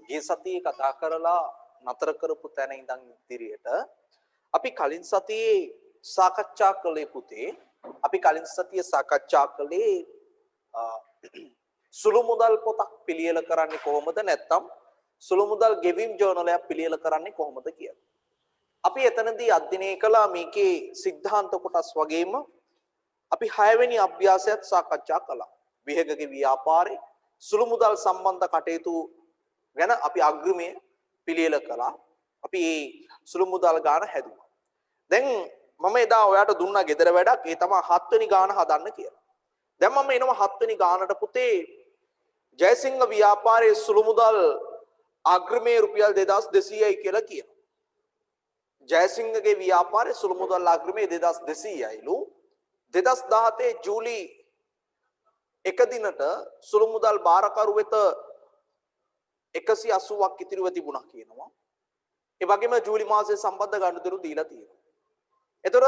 ගිය සතියේ කතා කරලා නතර කරපු තැන ඉඳන් ඉදිරියට අපි කලින් සතියේ සාකච්ඡා කළේ පුතේ අපි කලින් සතියේ සාකච්ඡා කළේ සුළු මුදල් පොතක් පිළියෙල කරන්නේ කොහොමද නැත්නම් සුළු මුදල් ගෙවීම් ජර්නලයක් පිළියෙල කරන්නේ කොහොමද කියලා. අපි එතනදී අධ්‍යයනය කළා මේකේ સિદ્ધාන්ත කොටස් වගේම අපි 6 වෙනි අභ්‍යාසයත් සාකච්ඡා කළා. විහෙගගේ ව්‍යාපාරේ සුළු මුදල් සම්බන්ධ කටයුතු ගැන අපි අග්‍රමය පිළියෙල කළා. අපි මේ සුළු මුදල් ගාන හැදුවා. දැන් මම එදා ඔයාට දුන්නා ගෙදර වැඩක් ඒ තමයි 7 වෙනි ගාන හදන්න කියලා. දැන් මම එනවා 7 වෙනි ගානට පුතේ ජයසිංහ ව්‍යාපාරයේ සුළු මුදල් අග්‍රමය රුපියල් 2200යි කියලා කියනවා. ජයසිංහගේ ව්‍යාපාරයේ සුළු මුදල් අග්‍රමය 2200යිලු 2017 ජූලි 1 දිනට සුළු මුදල් බාරකරු වෙත 180ක් ඉතිරිව තිබුණා කියනවා. ඒ වගේම ජූලි මාසයේ සම්බන්ධ ගනුදෙනු දීලා තියෙනවා. ඒතර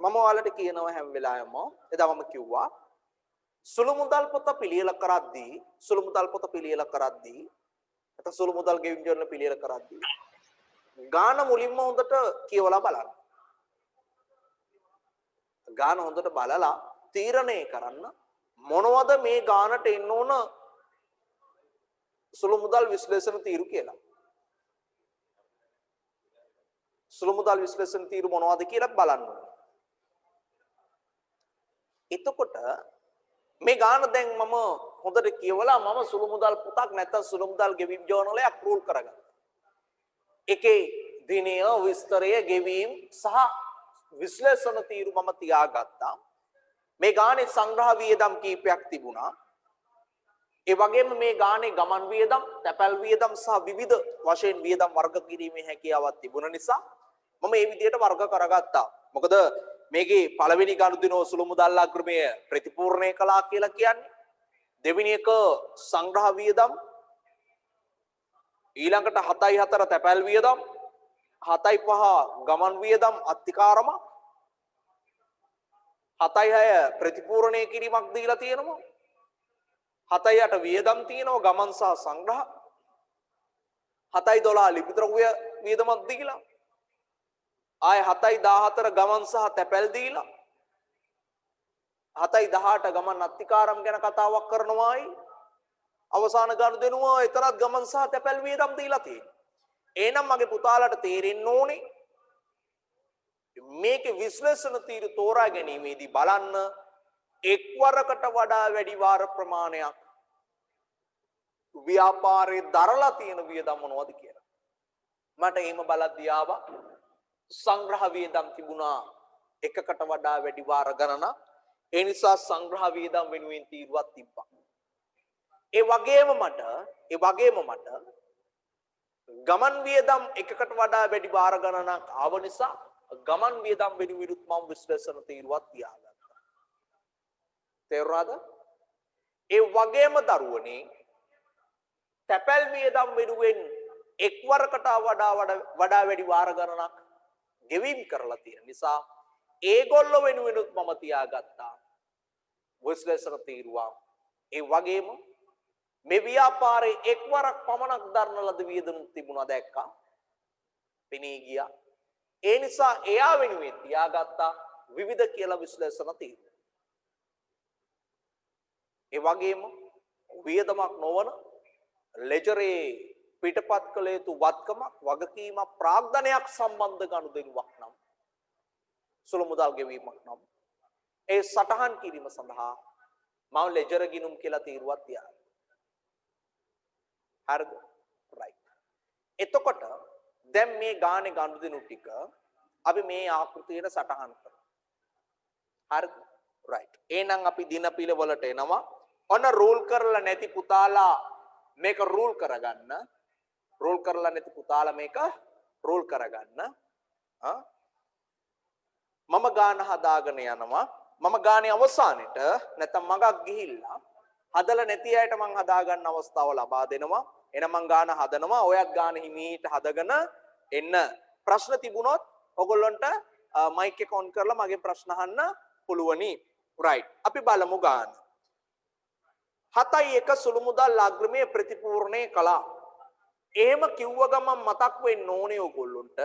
මම ඔයාලට කියනවා හැම වෙලාවෙම එදා මම කිව්වා සුළු මුදල් පොත පිළියෙල කරද්දී නැත්නම් සුළු මුදල් ගෙවීම් ජර්නල් පිළියෙල කරද්දී ගාන මුලින්ම හොඳට කියවලා බලන්න. ගාන හොඳට බලලා තීරණය කරන්න මොනවද මේ ගානට එන්න ඕන සුළු මුදල් විශ්ලේෂණ තීරු කියලා. සුළු මුදල් විශ්ලේෂණ තීරු මොනවද කියලා බලන්න ඕන. එතකොට මේ ගාන දැන් මම හොඳට කියවලා මම සුළු මුදල් පොතක් නැත්නම් සුළු මුදල් ගෙවීම් ජර්නලයක් රූල් කරගත්තා. එකේ දිනය විස්තරය ගෙවීම් සහ විශ්ලේෂණ තීරු මම තියාගත්තා. මේ ගානේ සංග්‍රහ වියදම් කීපයක් තිබුණා. ඒ වගේම මේ ගානේ ගමන් වියදම්, තැපැල් වියදම් සහ විවිධ වශයෙන් වියදම් වර්ග කිරීමේ හැකියාවක් තිබුණ නිසා මම මේ විදිහට වර්ග කරගත්තා. මොකද මේකේ පළවෙනි ගනුදෙනුව සුළු මුදල් අග්‍රමය ප්‍රතිපූර්ණය කළා කියලා කියන්නේ. දෙවෙනි එක සංග්‍රහ වියදම්, ඊළඟට 7.4 තැපැල් වියදම්, 7.5 ගමන් වියදම් අත්තිකාරම, 7.6 ප්‍රතිපූර්ණය කිරීමක් දීලා තියෙනවා. 7.8 වියදම් තියෙනවා ගමන් සහ සංග්‍රහ. 7.12 ලිපි ද්‍රව්‍ය වියදමක් දීලා. ආය 7.14 ගමන් සහ තැපැල් දීලා. 7.18 ගමන් අත්තිකාරම් ගැන කතාවක් කරනවායි. අවසාන ගනුදෙනුව එතරම් ගමන් සහ තැපැල් වියදම් දීලා තියෙනවා. එහෙනම් මගේ පුතාලට තේරෙන්න ඕනේ මේකේ විශ්ලේෂණ තීරු තෝරා ගැනීමේදී බලන්න එක්වරකට වඩා වැඩි වාර ප්‍රමාණයක් ව්‍යාපාරයේ දරලා තියෙන වියදම් මොනවද කියලා. මට එහෙම බලද්දී ආවා සංග්‍රහ වියදම් තිබුණා එකකට වඩා වැඩි වාර ගණනක්. ඒ නිසා සංග්‍රහ වියදම් වෙනුවෙන් තීරුවක් තිබ්බා. ඒ වගේම මට ගමන් වියදම් එකකට වඩා වැඩි වාර ගණනක් ආව නිසා ගමන් වියදම් වෙනුවෙන් මම විශ්ලේෂණ තීරුවක් තියාගත්තා. තේරුණාද? ඒ වගේම දරුවනේ තැපැල් වියදම් වෙනුවෙන් එක්වරකට වඩා වැඩි වාර ගණනක් ගෙවීම් කරලා තියෙන නිසා ඒගොල්ලෝ වෙනුවෙනුත් මම තියාගත්තා විශ්ලේෂණ තීරුවක්. ඒ වගේම මේ ව්‍යාපාරේ එක්වරක් පමණක් දරන ලද වියදම් තිබුණා දැක්කා. පෙනී ගියා. ඒ නිසා එයා වෙනුවෙන් තියාගත්තා විවිධ කියලා විශ්ලේෂණ තීරු. ඒ වගේම වියදමක් නොවන ලෙජරේ පිටපත් කළ යුතු වත්කමක් වගකීමක් ප්‍රාග්ධනයක් සම්බන්ධ ගනුදෙනුවක් නම් සුළු මුදල් ගෙවීමක් නම් ඒ සටහන් කිරීම සඳහා මම ලෙජර් ගිණුම් කියලා තීරුවක් තියාගන්නවා. හරිද? රයිට්. එතකොට දැන් මේ ගානේ ගනුදෙනු ටික අපි මේ ආකෘතියට සටහන් කරමු. හරිද? රයිට්. එහෙනම් අපි දින පිළිවෙලට එනවා. ඔන්න රූල් කරලා නැති පුතාලා මේක රූල් කරගන්න. රූල් කරලා නැති පුතාලා මේක රූල් කරගන්න. මම ගාන හදාගෙන යනවා. මම ගානේ අවසානෙට නැත්නම් මගක් ගිහිල්ලා හදලා නැති අයට මම හදා ගන්න අවස්ථාව ලබා දෙනවා. එහෙනම් මම ගාන හදනවා. ඔයත් ගාන හිමීට හදගෙන එන්න. ප්‍රශ්න තිබුණොත් ඔයගොල්ලන්ට මයික් එක ඔන් කරලා මගේ ප්‍රශ්න අහන්න පුළුවනි. රයිට්. අපි බලමු ගාන. 7.1 සුළු මුදල් අග්‍රමය ප්‍රතිපූර්ණය කළා. එහෙම කිව්ව ගමන් මතක් වෙන්න ඕනේ ඔයගොල්ලන්ට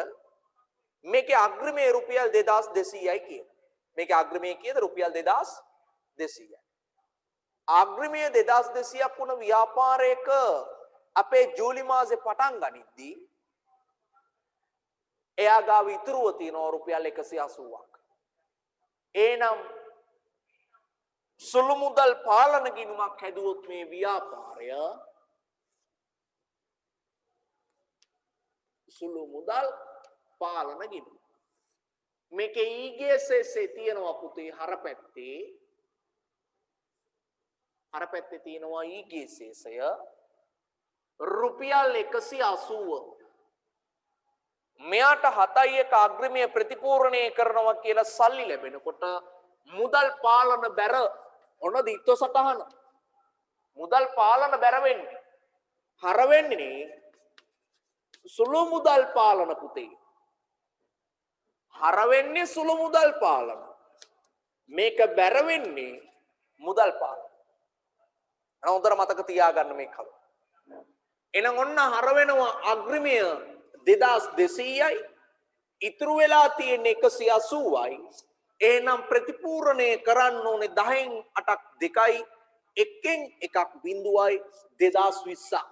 මේකේ අග්‍රමය රුපියල් 2200යි කියන. මේකේ අග්‍රමය කීයද? රුපියල් 2200යි. අග්‍රමය 2200ක් වුණ ව්‍යාපාරයක අපේ ජූලි මාසේ පටන් ගනිද්දී එයා ගාව ඉතුරුව තියෙනවා රුපියල් 180ක්. එහෙනම් සුළු මුදල් පාලන ගිණුමක් හැදුවොත් මේ ව්‍යාපාරය සුළු මුදල් පාලන ගිණුම. මේකේ ඊගේසෙසේ තියෙනවා පුතේ හරපැත්තේ තියෙනවා ඊගේසෙසය රුපියල් 180. මෙයාට 7.1 අග්‍රමය ප්‍රතිපූර්ණය කරනවා කියලා සල්ලි ලැබෙනකොට මුදල් පාලන බැර ඔන්න දිත්ව සටහන. මුදල් පාලන බැර වෙන්නේ හර වෙන්නේ සුළු මුදල් පාලන පුතේ. හර වෙන්නේ සුළු මුදල් පාලන. මේක බැර වෙන්නේ මුදල් පාලන. හොඳට මතක තියාගන්න මේ කල. එහෙනම් ඔන්න හර වෙනවා අග්‍රමය 2200යි ඉතුරු වෙලා තියෙන්නේ 180යි. එහෙනම් ප්‍රතිපූර්ණය කරන්න ඕනේ 10න් 8ක් 2යි එකෙන් එකක් බිඳුවයි 2020ක්.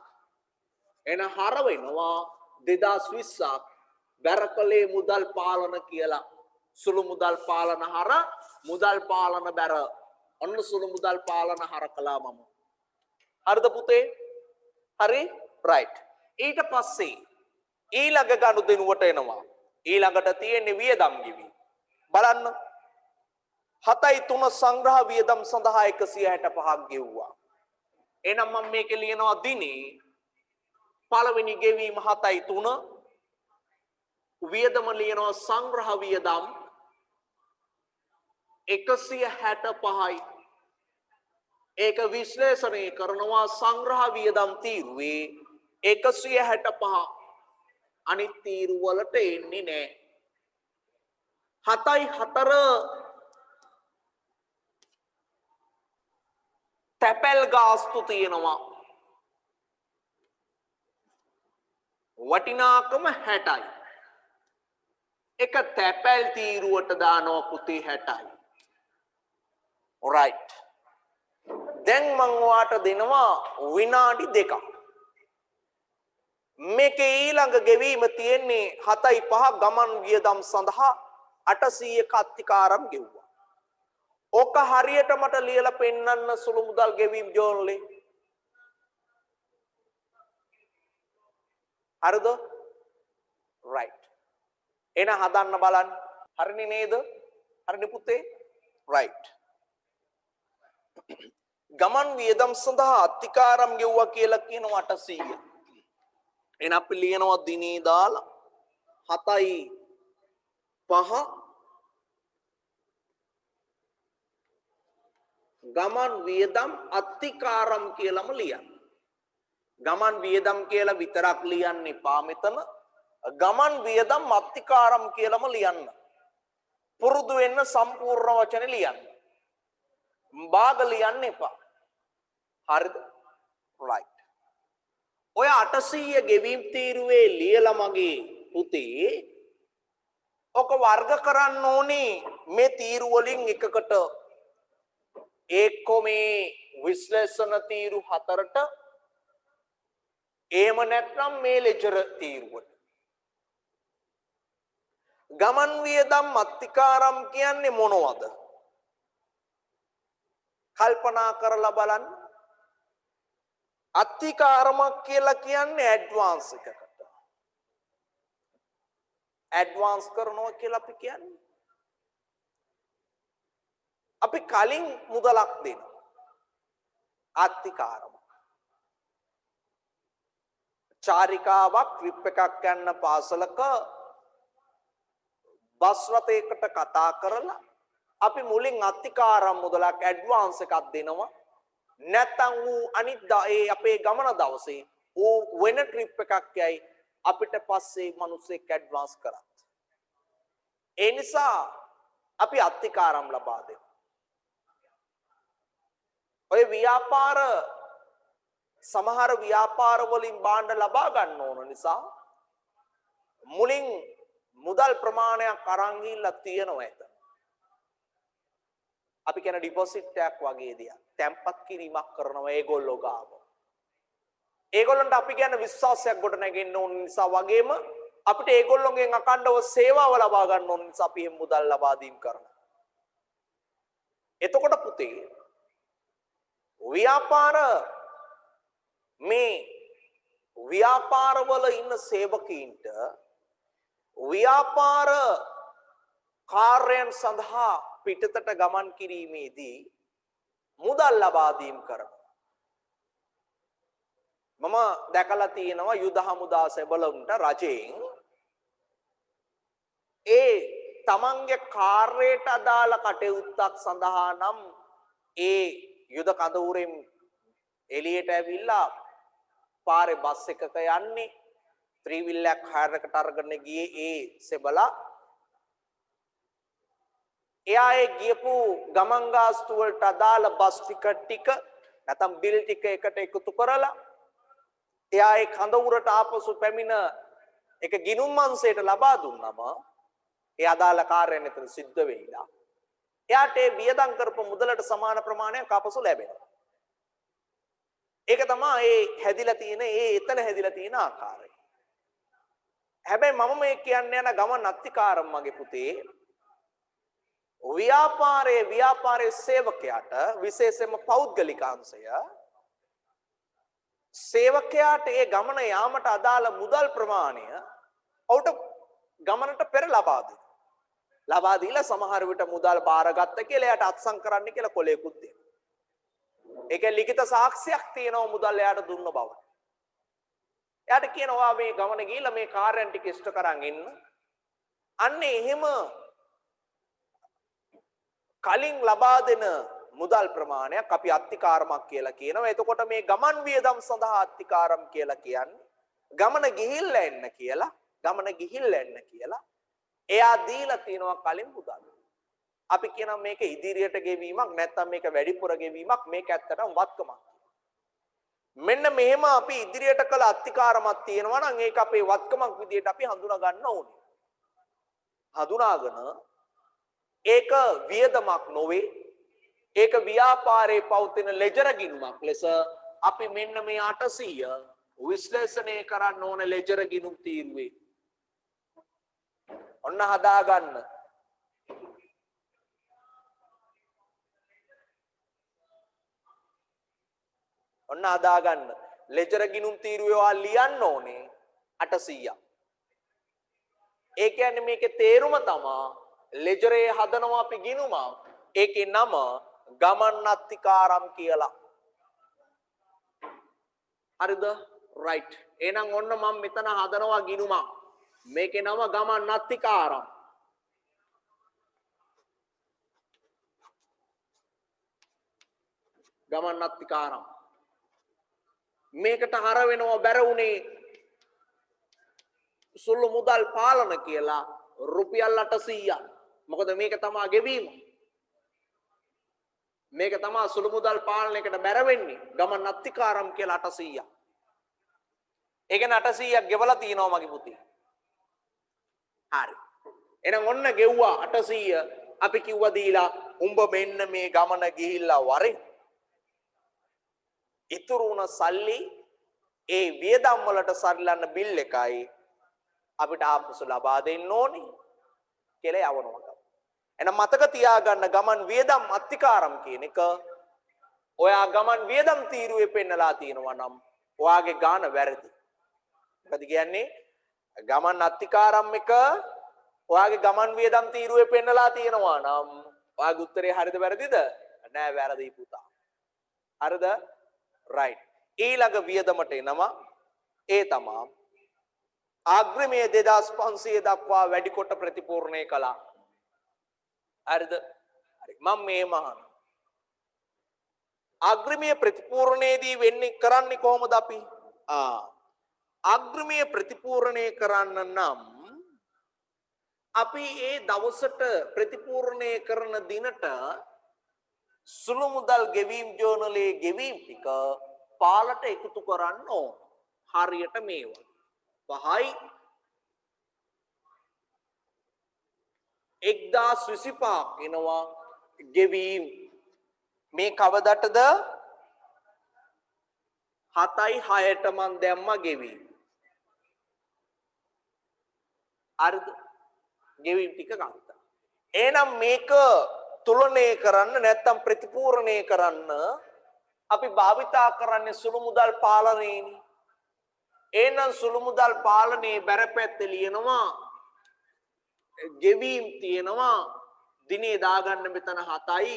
එහෙනම් හර වෙනවා 2020ක් බැරකලේ මුදල් පාලන කියලා. සුළු මුදල් පාලන හර මුදල් පාලන බැර. ඔන්න සුළු මුදල් පාලන හර කළා මම. හරිද පුතේ? හරි රයිට්. ඊට පස්සේ ඊළඟ ගනුදෙනුවට එනවා. ඊළඟට තියෙන්නේ වියදම් ගෙවීම. බලන්න 7.3 සංග්‍රහ වියදම් සඳහා 165ක් ගෙව්වා. එහෙනම් මම මේකේ ලියනවා දිනේ පළවෙනි ගෙවීම 7.3 වියදම ලියනවා සංග්‍රහ වියදම් 165යි. ඒක විශ්ලේෂණය කරනවා සංග්‍රහ වියදම් තීරුවේ 165 අනිත් තීරු වලට එන්නේ නැහැ. 7.4 තැපැල් ගාස්තු තියෙනවා. වටිනාකම 60යි. එක තැපැල් තීරුවට දානවා පුතේ 60යි. right. දැන් මම ඔයාට දෙනවා විනාඩි 2ක්. මේකේ ඊළඟ ගෙවීම තියෙන්නේ 7.5 ගමන් වියදම් සඳහා 800ක අත්තිකාරම් ගෙව්වා. ඕක හරියට මට ලියලා පෙන්නන්න සුළු මුදල් ගෙවීම් ජෝර්නලේ. හරිද? right. එන හදන්න බලන්න. හරිනේ නේද? හරිනේ පුතේ? right. ගමන් වියදම් සඳහා අත්තිකාරම් ගෙව්වා කියලා කියනවා 800. එන අපි ලියනවා දිනේ දාලා 7.5 ගමන් වියදම් අත්තිකාරම් කියලාම ලියන්න. ගමන් වියදම් කියලා විතරක් ලියන්න එපා මෙතන. ගමන් වියදම් අත්තිකාරම් කියලාම ලියන්න. පුරුදු වෙන්න සම්පූර්ණ වචනේ ලියන්න. භාග ලියන්න එපා. හරිද? right. ඔය 800 ගෙවීම් තීරුවේ ලියලා මගේ පුතේ ඔක වර්ග කරන්න ඕනේ මේ තීරු වලින් එකකට. එක්කෝ මේ විශ්ලේෂණ තීරු 4ට එහෙම නැත්නම් මේ ලෙජර් තීරුවට. ගමන් වියදම් අත්තිකාරම් කියන්නේ මොනවද? කල්පනා කරලා බලන්න. අත්තිකාරමක් කියලා කියන්නේ ඇඩ්වාන්ස් එකකට. ඇඩ්වාන්ස් කරනවා කියලා අපි කියන්නේ. අපි කලින් මුදලක් දෙනවා. අත්තිකාරම. චාරිකාවක් ට්‍රිප් එකක් යන පාසලක බස් රථයකට කතා කරලා අපි මුලින් අත්තිකාරම් මුදලක් ඇඩ්වාන්ස් එකක් දෙනවා. නැත්තම් ඌ අනිත් අපේ ගමන දවසේ ඌ වෙන ට්‍රිප් එකක් යයි අපිට පස්සේ මිනිස්සෙක් ඇඩ්වාන්ස් කරත්. ඒ නිසා අපි අත්තිකාරම් ලබා දෙනවා. ඔය ඔය ව්‍යාපාර සමහර ව්‍යාපාර වලින් භාණ්ඩ ලබා ගන්න ඕන නිසා මුලින් මුදල් ප්‍රමාණයක් අරන් ගිහිල්ලා තියෙනවා එතන. අපි කියන ඩිපොසිට් එකක් වගේ දෙයක්. තැම්පත් කිරීමක් කරනවා ඒගොල්ලෝ ගාව. ඒගොල්ලන්ට අපි කියන විශ්වාසයක් ගොඩ නැගෙන්න ඕන නිසා වගේම අපිට ඒගොල්ලොන්ගෙන් අකණ්ඩව සේවාව ලබා ගන්න ඕන නිසා අපි එහෙම මුදල් ලබා දීම් කරනවා. එතකොට පුතේ ව්‍යාපාර මේ ව්‍යාපාරවල ඉන්න සේවකීන්ට ව්‍යාපාර කාර්යයන් සඳහා පිටතට ගමන් කිරීමේදී මුදල් ලබා දීම් කරනවා. මම දැකලා තියෙනවා යුද හමුදා සෙබළුන්ට රජයෙන් ඒ තමන්ගේ කාර්යයට අදාළ කටයුත්තක් සඳහා නම් ඒ යුද කඳවුරෙන් එළියට ඇවිල්ලා පාරේ බස් එකක යන්නේ ත්‍රිවිල්ලයක් හයරකට අරගෙන ගියේ ඒ සෙබලා එයා ඒ ගියපු ගමන් ගාස්තු වලට අදාළ බස් ටිකට් ටික නැත්නම් බිල් ටික එකට එකතු කරලා එයා ඒ කඳවුරට ආපසු පැමිණ එක ගිණුම් අංශයට ලබා දුන්නම ඒ අදාළ කාර්යයෙන් එතන සිද්ධ වෙයිලා එයාට ඒ වියදම් කරපු මුදලට සමාන ප්‍රමාණයක් ආපසු ලැබෙනවා. ඒක තමයි ඒ හැදිලා තියෙන එතන හැදිලා තියෙන ආකාරය. හැබැයි මම මේ කියන්නේ යන ගමන් අත්තිකාරම් මගේ පුතේ ව්‍යාපාරයේ සේවකයාට විශේෂයෙන්ම පෞද්ගලික අංශය සේවකයාට ඒ ගමන යාමට අදාළ මුදල් ප්‍රමාණය ඔහුට ගමනට පෙර ලබා දෙනවා. ලබා දීලා සමහර විට මුදල් බාරගත්ත කියලා එයාට අත්සන් කරන්න කියලා කොලයකුත් දෙනවා. ඒකේ ලිඛිත සාක්ෂියක් තියෙනවා මුදල් එයාට දුන්න බව. එයාට කියනවා මේ ගමන ගිහිල්ලා මේ කාර්යයන් ටික ඉෂ්ට කරන් එන්න. අන්නේ එහෙම කලින් ලබා දෙන මුදල් ප්‍රමාණයක් අපි අත්තිකාරමක් කියලා කියනවා. එතකොට මේ ගමන් වියදම් සඳහා අත්තිකාරම් කියලා කියන්නේ ගමන ගිහිල්ලා එන්න කියලා. එයා දීලා තිනවා කලින් මුදල්. අපි කියනවා මේක ඉදිරියට ගෙවීමක් නැත්නම් මේක වැඩිපුර ගෙවීමක් මේක ඇත්තටම වත්කමක්. මෙන්න මෙහෙම අපි ඉදිරියට කළ අත්තිකාරමක් තියෙනවා නම් ඒක අපේ වත්කමක් විදියට අපි හඳුනා ගන්න ඕනේ. හඳුනාගෙන ඒක වියදමක් නොවේ. ඒක ව්‍යාපාරයේ පවතින ලෙජර් ගිණුමක් ලෙස අපි මෙන්න මේ 800 විශ්ලේෂණය කරන්න ඕන ලෙජර් ගිණුම් තීරුවේ. ඔන්න හදා ගන්න. ඔන්න හදා ගන්න. ලෙජර් ගිණුම් තීරුවේ ඔයා ලියන්න ඕනේ 800. ඒ කියන්නේ මේකේ තේරුම තමයි ලෙජරේ හදනවා අපි ගිණුමක්. ඒකේ නම ගමන් අත්තිකාරම් කියලා. හරිද? රයිට්. එහෙනම් ඔන්න මම මෙතන හදනවා ගිණුමක්. මේකේ නම ගමන් අත්තිකාරම්. ගමන් අත්තිකාරම්. මේකට හර වෙනවා බැර උනේ සුළු මුදල් පාලන කියලා රුපියල් 800ක්. මොකද මේක තමයි ගෙවීම. මේක තමයි සුළු මුදල් පාලනයකට බැර වෙන්නේ. ගමන් අත්තිකාරම් කියලා 800ක්. ඒ කියන්නේ 800ක් ගෙවලා තියනවා මගේ පුතේ. හරි. එහෙනම් ඔන්න ගෙව්වා 800. අපි කිව්වා දීලා උඹ මෙන්න මේ ගමන ගිහිල්ලා වරේ. ඉතුරු වුණ සල්ලි ඒ වියදම් වලට සරිලන්න බිල් එකයි අපිට ආපසු ලබා දෙන්න ඕනේ කියලා යවනවා. එහෙනම් මතක තියාගන්න ගමන් වියදම් අත්තිකාරම් කියන එක ඔයා ගමන් වියදම් තීරුවේ පෙන්නලා තියෙනවා නම් ඔයාගේ ගාන වැරදි. මොකද කියන්නේ ගමන් අත්තිකාරම් එක ඔයාගේ ගමන් වියදම් තීරුවේ පෙන්නලා තියෙනවා නම් ඔයාගේ උත්තරේ හරිද වැරදිද? නෑ වැරදි පුතා. හරිද? රයිට්. ඊළඟ වියදමට එනවා ඒ තමයි අග්‍රමය 2500 දක්වා වැඩි කොට ප්‍රතිපූර්ණය කළා. හරිද? හරි. මම මේ මහන. අග්‍රමය ප්‍රතිපූර්ණයේදී වෙන්නේ කරන්නේ කොහොමද අපි? අග්‍රමය ප්‍රතිපූර්ණය කරන්න නම් අපි ඒ දවසට ප්‍රතිපූර්ණය කරන දිනට සුළු මුදල් ගෙවීම් ජර්නලයේ ගෙවීම් ටික පාලට එකතු කරන්න ඕන. හරියට මේවා. 5යි 1025ක් එනවා ගෙවීම්. මේ කවදටද? 7යි 6ට මන් දැම්මා ගෙවීම්. හරිද? ගෙවීම් ටික ගත්තා. එහෙනම් මේක තුලනය කරන්න නැත්නම් ප්‍රතිපූර්ණය කරන්න අපි භාවිතා කරන්නේ සුළු මුදල් පාලනයේනේ. එහෙනම් සුළු මුදල් පාලනයේ බැරපැත්තේ ලියනවා ගෙවීම් තියෙනවා දිනේ දාගන්න මෙතන 7යි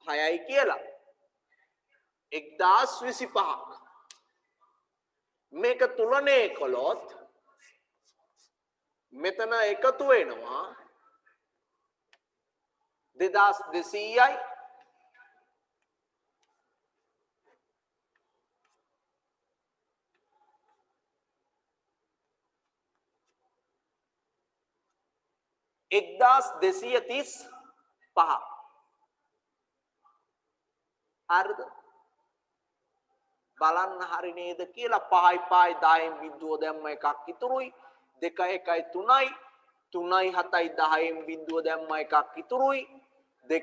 6යි කියලා. 1025ක් මේක තුලනය කළොත් මෙතන එකතු වෙනවා 2200යි 1235. හරිද? බලන්න හරි නේද කියලා 5යි 5යි 10න් බිඳුව දැම්ම එකක් ඉතුරුයි. 2යි 1යි 3යි 3යි 7යි 10න් බිඳුව දැම්ම එකක් ඉතුරුයි. 2යි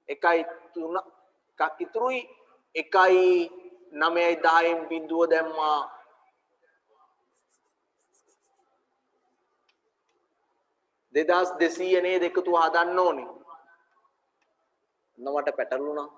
1යි 3 එකක් ඉතුරුයි. 1යි 9යි 10න් බිඳුව දැම්මා 2200 නේද එකතු හදන්න ඕනේ. නමට පැටළුණා.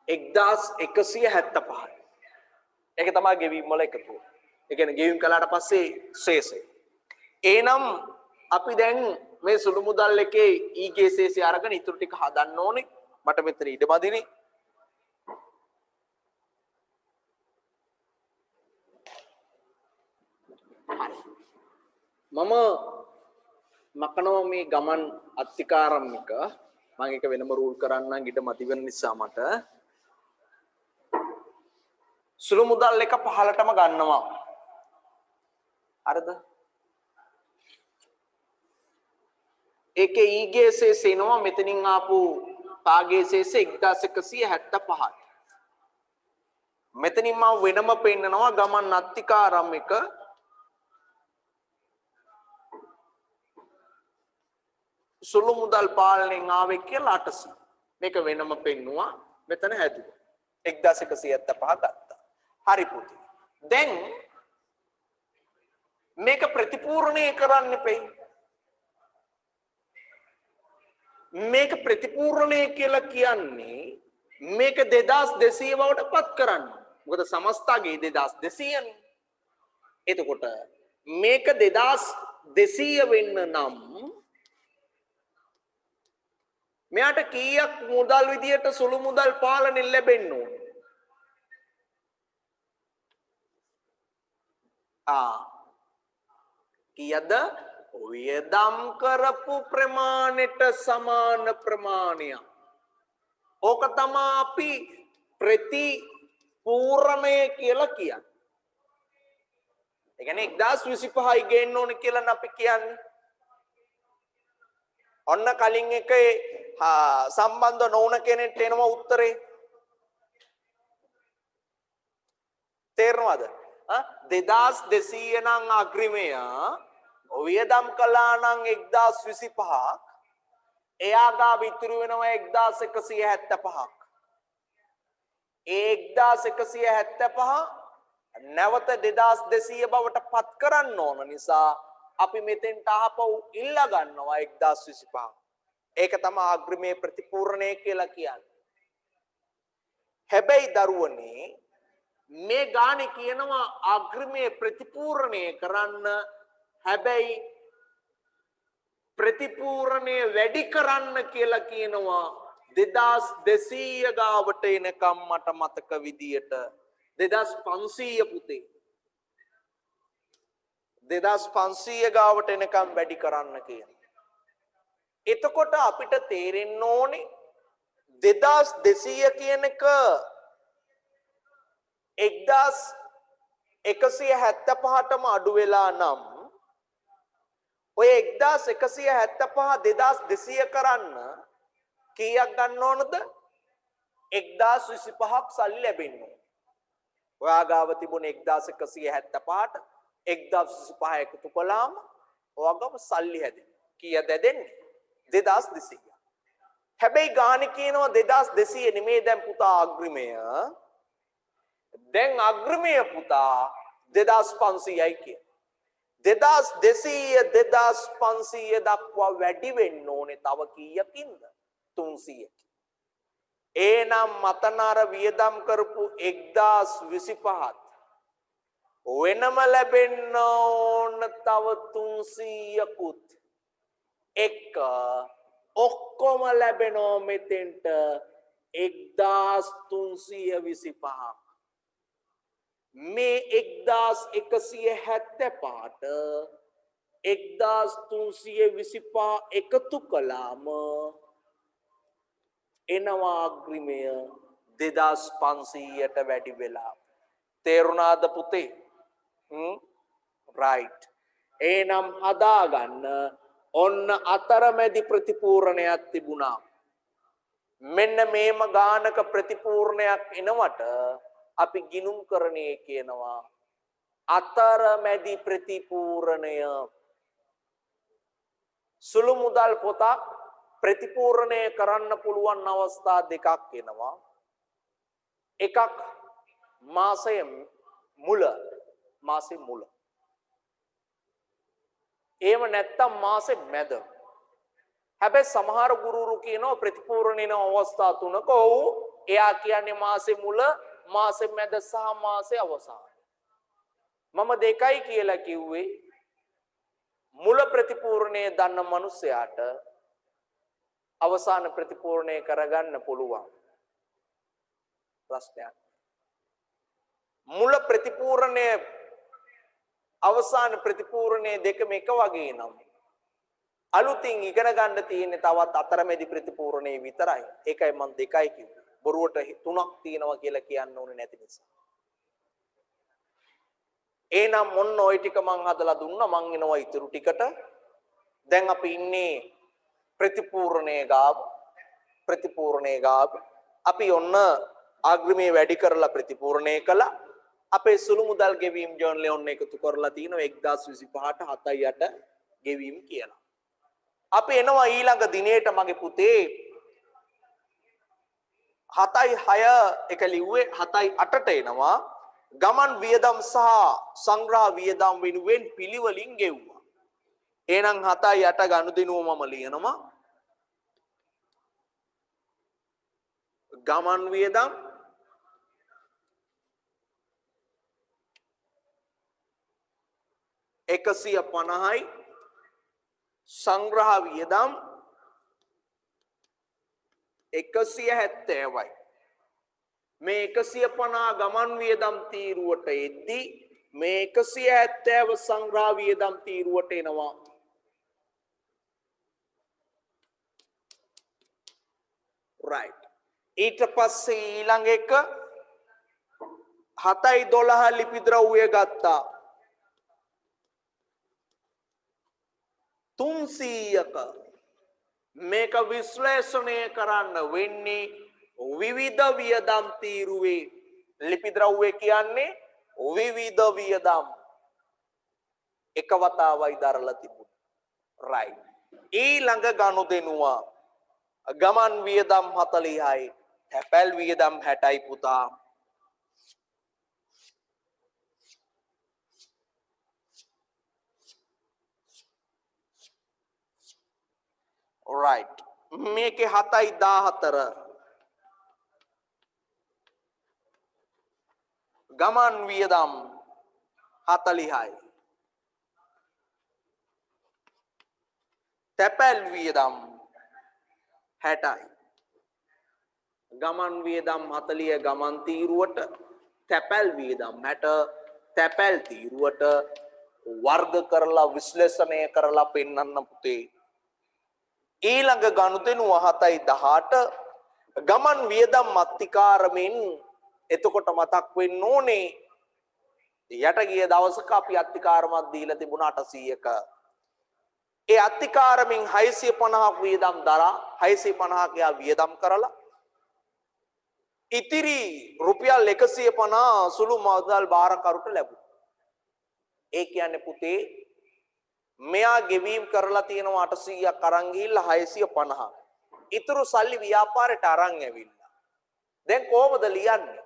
එක්දාස් 175. ඒක තමයි ගෙවීම් වල එකතුව. ඒ කියන්නේ ගෙවීම් කළාට පස්සේ ශේෂය. එහෙනම් අපි දැන් මේ සුළු මුදල් එකේ ඊගේ ශේෂය අරගෙන ඉතුරු ටික හදන්න ඕනේ. මට මෙතන ඉඩමදිනේ. මම මකනවා මේ ගමන් අත්තිකාරම්මික මම ඒක වෙනම රූල් කරන්නම් ඊට මති වෙන නිසා මට සුළු මුදල් එක 15ටම ගන්නවා. හරිද? ඒකේ ඊගේ ශේෂ එනවා මෙතනින් ආපු පාගේ ශේෂ 1175. මෙතනින් මම වෙනම පෙන්නනවා ගමන් අත්තිකාරම්මික සුළු මුදල් පාලනයෙන් ආවේ කියලා 800. මේක වෙනම පෙන්නුවා මෙතන හැදුවා 1175 ගත්තා. හරි පුතේ. දැන් මේක ප්‍රතිපූර්ණය කරන්න එපෙයි. මේක ප්‍රතිපූර්ණය කියලා කියන්නේ මේක 2200 බවට පත් කරන්න. මොකද සමස්තගේ 2200 නේ. එතකොට මේක 2200 වෙන්න නම් මෙයාට කීයක් මුදල් විදියට සුළු මුදල් පාලනය ලැබෙන්න ඕන? කීයද? වියදම් කරපු ප්‍රමාණයට සමාන ප්‍රමාණයක්. ඕක තමයි අපි ප්‍රතිපූර්ණය කියලා කියන්නේ. ඒ කියන්නේ 1025යි ගේන්න ඕන කියලා අපි කියන්නේ. ඔන්න කලින් එකේ සම්බන්ධ නොවුන කෙනෙක්ට එනවා උත්තරේ. තේරෙනවද? 2200 නම් අග්‍රිමය වියදම් කළා නම් 1025ක් එයා ගාව ඉතුරු වෙනවා 1175ක්. ඒ 1175 නැවත 2200 බවට පත් කරන්න ඕන නිසා අපි මෙතෙන්ට ආපහු ඉල්ල ගන්නවා 1025. ඒක තමයි අග්‍රිමේ ප්‍රතිපූර්ණය කියලා කියන්නේ. හැබැයි දරුවනේ මේ ගානේ කියනවා අග්‍රිමේ ප්‍රතිපූර්ණය කරන්න. හැබැයි ප්‍රතිපූර්ණය වැඩි කරන්න කියලා කියනවා 2200 ගාවට එනකම් මට මතක විදියට 2500 පුතේ 2500 ගාවට එනකම් වැඩි කරන්න කියනවා. එතකොට අපිට තේරෙන්න ඕනේ 2200 කියන එක 1175ටම අඩු වෙලා නම් ඔය 1175 2200 කරන්න කීයක් ගන්න ඕනද? 1025ක් සල්ලි ලැබෙන්න ඕන. ඔයා ගාව තිබුණේ 1175ට 1025 එකතු කළාම ඔයා ගාව සල්ලි හැදෙනවා. කීයද හැදෙන්නේ? 2200. හැබැයි ගානේ කියනවා 2200 නෙමෙයි දැන් පුතා අග්‍රිමය. දැන් අග්‍රිමය පුතා 2500යි කිය. 2200 2500 දක්වා වැඩි වෙන්න ඕනේ තව කීයකින්ද? 300. එනම් මතනාර වියදම් කරපු 1025ත් වෙනම ලැබෙන්න ඕන තව 300කුත් එක ඔක්කොම ලැබෙනවා මෙතෙන්ට 1325ක්. මේ 1175ට 1325 එකතු කළාම එනවා අග්‍රිමය 2500ට වැඩි වෙලා. තේරුණාද පුතේ? රයිට්. එනම් හදාගන්න ඔන්න අතරමැදි ප්‍රතිපූර්ණයක් තිබුණා. මෙන්න මේම ගානක ප්‍රතිපූර්ණයක් එනවට අපි ගිනුම් කරණයේ කියනවා අතරමැදි ප්‍රතිපූර්ණය. සුළු මුදල් පොතක් ප්‍රතිපූර්ණය කරන්න පුළුවන් අවස්ථා දෙකක් එනවා. එකක් මාසයේ මුල. එහෙම නැත්තම් මාසෙ මැද. හැබැයි සමහර ගුරුවරු කියනවා ප්‍රතිපූර්ණන අවස්ථා තුනක ඔව් එයා කියන්නේ මාසෙ මුල, මාසෙ මැද සහ මාසෙ අවසාන. මම දෙකයි කියලා කිව්වේ මුල ප්‍රතිපූර්ණය දන්න මිනිසයාට අවසාන ප්‍රතිපූර්ණය කරගන්න පුළුවන්. ප්‍රශ්නයක්. මුල ප්‍රතිපූර්ණය අවසාන ප්‍රතිපූර්ණය දෙකම එක වගේ නම් අලුතින් ඉගෙන ගන්න තියෙන්නේ තවත් අතරමැදි ප්‍රතිපූර්ණේ විතරයි. ඒකයි මම දෙකයි කිව්වේ. බොරුවට තුනක් තියෙනවා කියලා කියන්න ඕනේ නැති නිසා. එහෙනම් මොන්න ওই ටික මං හදලා දුන්නා. මං එනවා ඊටු ටිකට. දැන් අපි ඉන්නේ ප්‍රතිපූර්ණේ ගාව. අපි ඔන්න අග්‍රිමේ වැඩි කරලා ප්‍රතිපූර්ණේ කළා. අපේ සුළු මුදල් ගෙවීම් ජර්නලේ ඔන්න එකතු කරලා තිනවා 1025ට 78 ගෙවීම් කියලා. අපි එනවා ඊළඟ දිනේට මගේ පුතේ 7/6 එක ලිව්වේ 7/8ට එනවා ගමන් වියදම් සහ සංග්‍රහ වියදම් වෙනුවෙන් පිළිවෙලින් ගෙවුවා. එහෙනම් 7/8 ගනුදෙනුව මම ලියනවා. ගමන් වියදම් එකසිය 50යි සංග්‍රහ වියදම් 170යි. මේ 150 ගමන් වියදම් තීරුවට එද්දී මේ 170 සංග්‍රහ වියදම් තීරුවට එනවා. right. ඊට පස්සේ ඊළඟ එක 7/12 ලිපි ද්‍රව්‍ය ගත්තා. 300ක මේක විශ්ලේෂණය කරන්න වෙන්නේ විවිධ වියදම් තීරුවේ. ලිපි ද්‍රව්‍ය කියන්නේ විවිධ වියදම් එක වතාවයි දරලා තිබුණා. right. ඊළඟ ගනුදෙනුව ගමන් වියදම් 40යි තැපැල් වියදම් 60යි පුතා. right. මේකේ 7/14 ගමන් වියදම් 40යි තැපැල් වියදම් 60යි. ගමන් වියදම් 40 ගමන් තීරුවට තැපැල් වියදම් 60 තැපැල් තීරුවට වර්ග කරලා විශ්ලේෂණය කරලා පෙන්වන්න පුතේ. ඊළඟ ගනුදෙනුව 7.18 ගමන් වියදම් අත්තිකාරමින් එතකොට මතක් වෙන්න ඕනේ යට ගිය දවසක අපි අත්තිකාරමක් දීලා තිබුණා 800ක ඒ අත්තිකාරමින් 650ක් වියදම් දරා 650ක යා වියදම් කරලා ඉතිරි රුපියල් 150 සුළු මුදල් බාරකරුට ලැබුණා. ඒ කියන්නේ පුතේ මෙයා ගෙවීම් කරලා තියෙනවා 800ක් අරන් ගිහිල්ලා 650. ඉතුරු සල්ලි ව්‍යාපාරයට අරන් ඇවිල්ලා. දැන් කොහොමද ලියන්නේ?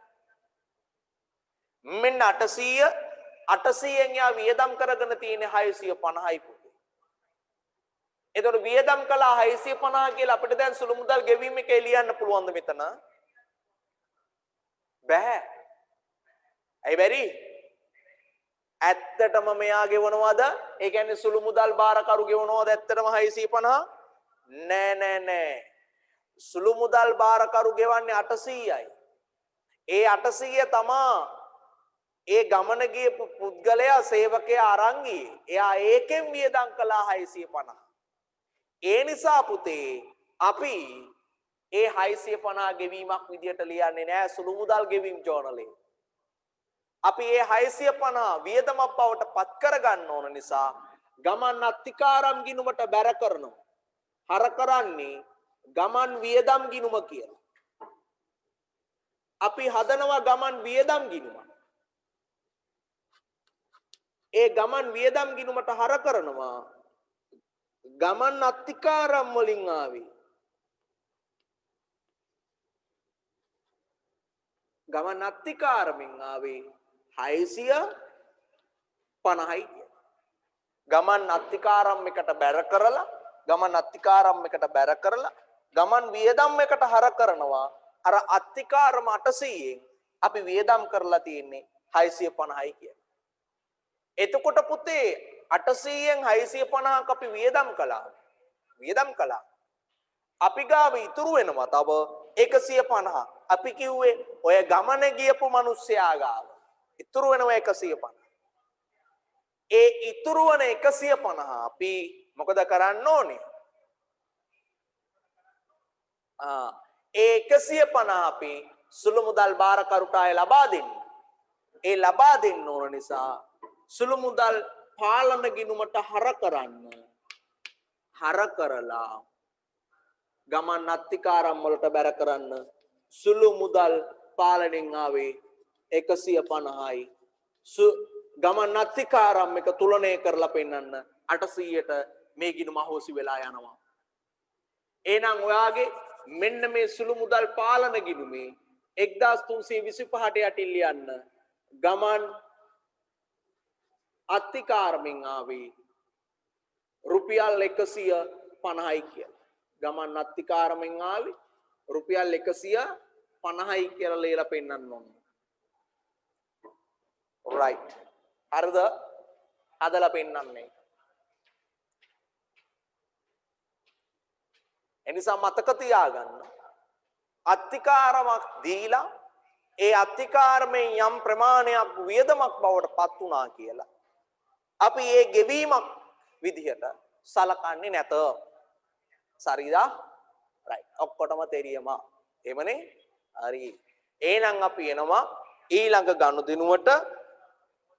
මෙන්න 800න් යා වියදම් කරගෙන තියෙන්නේ 650යි පුතේ. එතකොට වියදම් කළා 650 කියලා අපිට දැන් සුළු මුදල් ගෙවීම එකේ ලියන්න පුළුවන්ද මෙතන? බෑ. ඇයි බැරි? ඇත්තටම මෙයා ගෙවනවද? ඒ කියන්නේ සුළු මුදල් බාරකරු ගෙවනවද ඇත්තටම 650? නෑ. සුළු මුදල් බාරකරු ගෙවන්නේ 800යි. ඒ 800 තමා ඒ ගමන ගියපු පුද්ගලයා සේවකයා අරන් ගියේ. එයා ඒකෙන් වියදම් කළා 650. ඒ නිසා පුතේ අපි ඒ 650 ගෙවීමක් විදියට ලියන්නේ නෑ සුළු මුදල් ගෙවීම් ජෝනලේ. අපි ඒ 650 වියදමක් බවට පත් කරගන්න ඕන නිසා ගමන් අත්තිකාරම් ගිණුමට බැර කරනවා. හර කරන්නේ ගමන් වියදම් ගිණුම කියලා. අපි හදනවා ගමන් වියදම් ගිණුම. ඒ ගමන් වියදම් ගිණුමට හර කරනවා ගමන් අත්තිකාරම් වලින් ආවේ. ගමන් අත්තිකාරමින් ආවේ 650යි. ගමන් අත්තිකාරම් එකට බැර කරලා ගමන් වියදම් එකට හර කරනවා අර අත්තිකාරම 800න් අපි වියදම් කරලා තියෙන්නේ 650යි කියලා. එතකොට පුතේ 800න් 650ක් අපි වියදම් කළා. අපි ගාව ඉතුරු වෙනවා තව 150. අපි කිව්වේ ඔය ගමනේ ගියපු මිනිස්සයා ගාව ඉතුරු වෙනවා 150. ඒ ඉතුරු වෙන 150 අපි මොකද කරන්න ඕනේ? ඒ 150 අපි සුළු මුදල් බාරකරුට ආය ලබා දෙන්න. ඒ ලබා දෙන්න ඕන නිසා සුළු මුදල් පාලන ගිණුමට හර කරලා ගමන් අත්තිකාරම් වලට බැර කරන්න සුළු මුදල් පාලනයෙන් ආවේ 150යි. ගමන් අත්තිකාරම් එක තුලනය කරලා පෙන්නන්න 800ට මේ ගිණුම අහෝසි වෙලා යනවා. එහෙනම් ඔයාගේ මෙන්න මේ සුළු මුදල් පාලන ගිණුමේ 1325ට යටින් ලියන්න ගමන් අත්තිකාරමින් ආවේ රුපියල් 150යි කියලා. ගමන් අත්තිකාරමින් ආවේ රුපියල් 150යි කියලා ලියලා පෙන්නන්න ඕන. right. හරිද? හදලා පෙන්නන්නේ. එනිසා මතක තියාගන්න. අත්තිකාරමක් දීලා ඒ අත්තිකාරමෙන් යම් ප්‍රමාණයක් වියදමක් බවට පත් වුණා කියලා අපි ඒ ගෙවීමක් විදිහට සලකන්නේ නැත. සරිදා? right. ඔක්කොටම තේරියම. එහෙමනේ? හරි. එහෙනම් අපි එනවා ඊළඟ ගනුදෙනුවට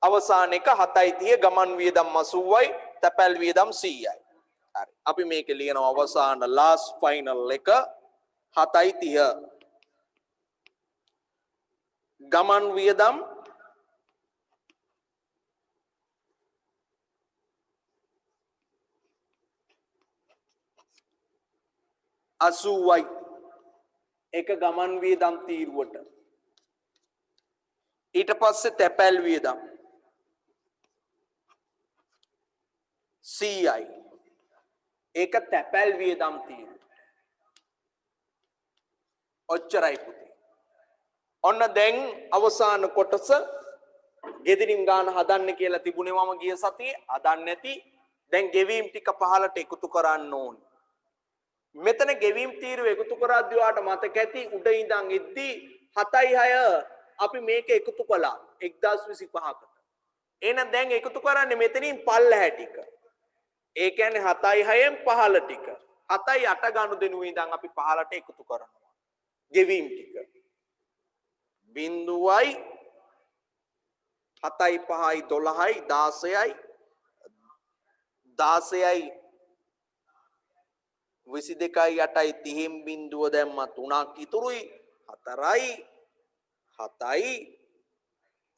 අවසාන එක 7.30 ගමන් වියදම් 80යි තැපැල් වියදම් 100යි. හරි. අපි මේක ලියනවා අවසාන last final එක 7.30 ගමන් වියදම් 80යි එක ගමන් වියදම් තීරුවට. ඊට පස්සේ තැපැල් වියදම් 100යි ඒක තැපැල් වියදම් තීරුව. ඔච්චරයි පුතේ. ඔන්න දැන් අවසාන කොටස ගෙදරින් ගාන හදන්න කියලා තිබුණේ මම ගිය සතියේ. හදන්න නැති දැන් ගෙවීම් ටික පහලට එකතු කරන්න ඕනේ. මෙතන ගෙවීම් තීරුව එකතු කරද්දී ඔයාට මතක ඇති උඩ ඉඳන් එද්දී 7.6 අපි මේක එකතු කළා 1025කට. එහෙනම් දැන් එකතු කරන්නේ මෙතනින් පල්ලැහැ ටික. ඒ කියන්නේ 7.6න් පහළ ටික. 7යි 8 ගනුදෙනු ඉඳන් අපි 15ට එකතු කරනවා. ගෙවීම් ටික. 0යි 7යි 5යි 12යි 16යි 16යි 22යි 8යි 30න් බිඳුව දැම්ම 3ක් ඉතුරුයි 4යි 7යි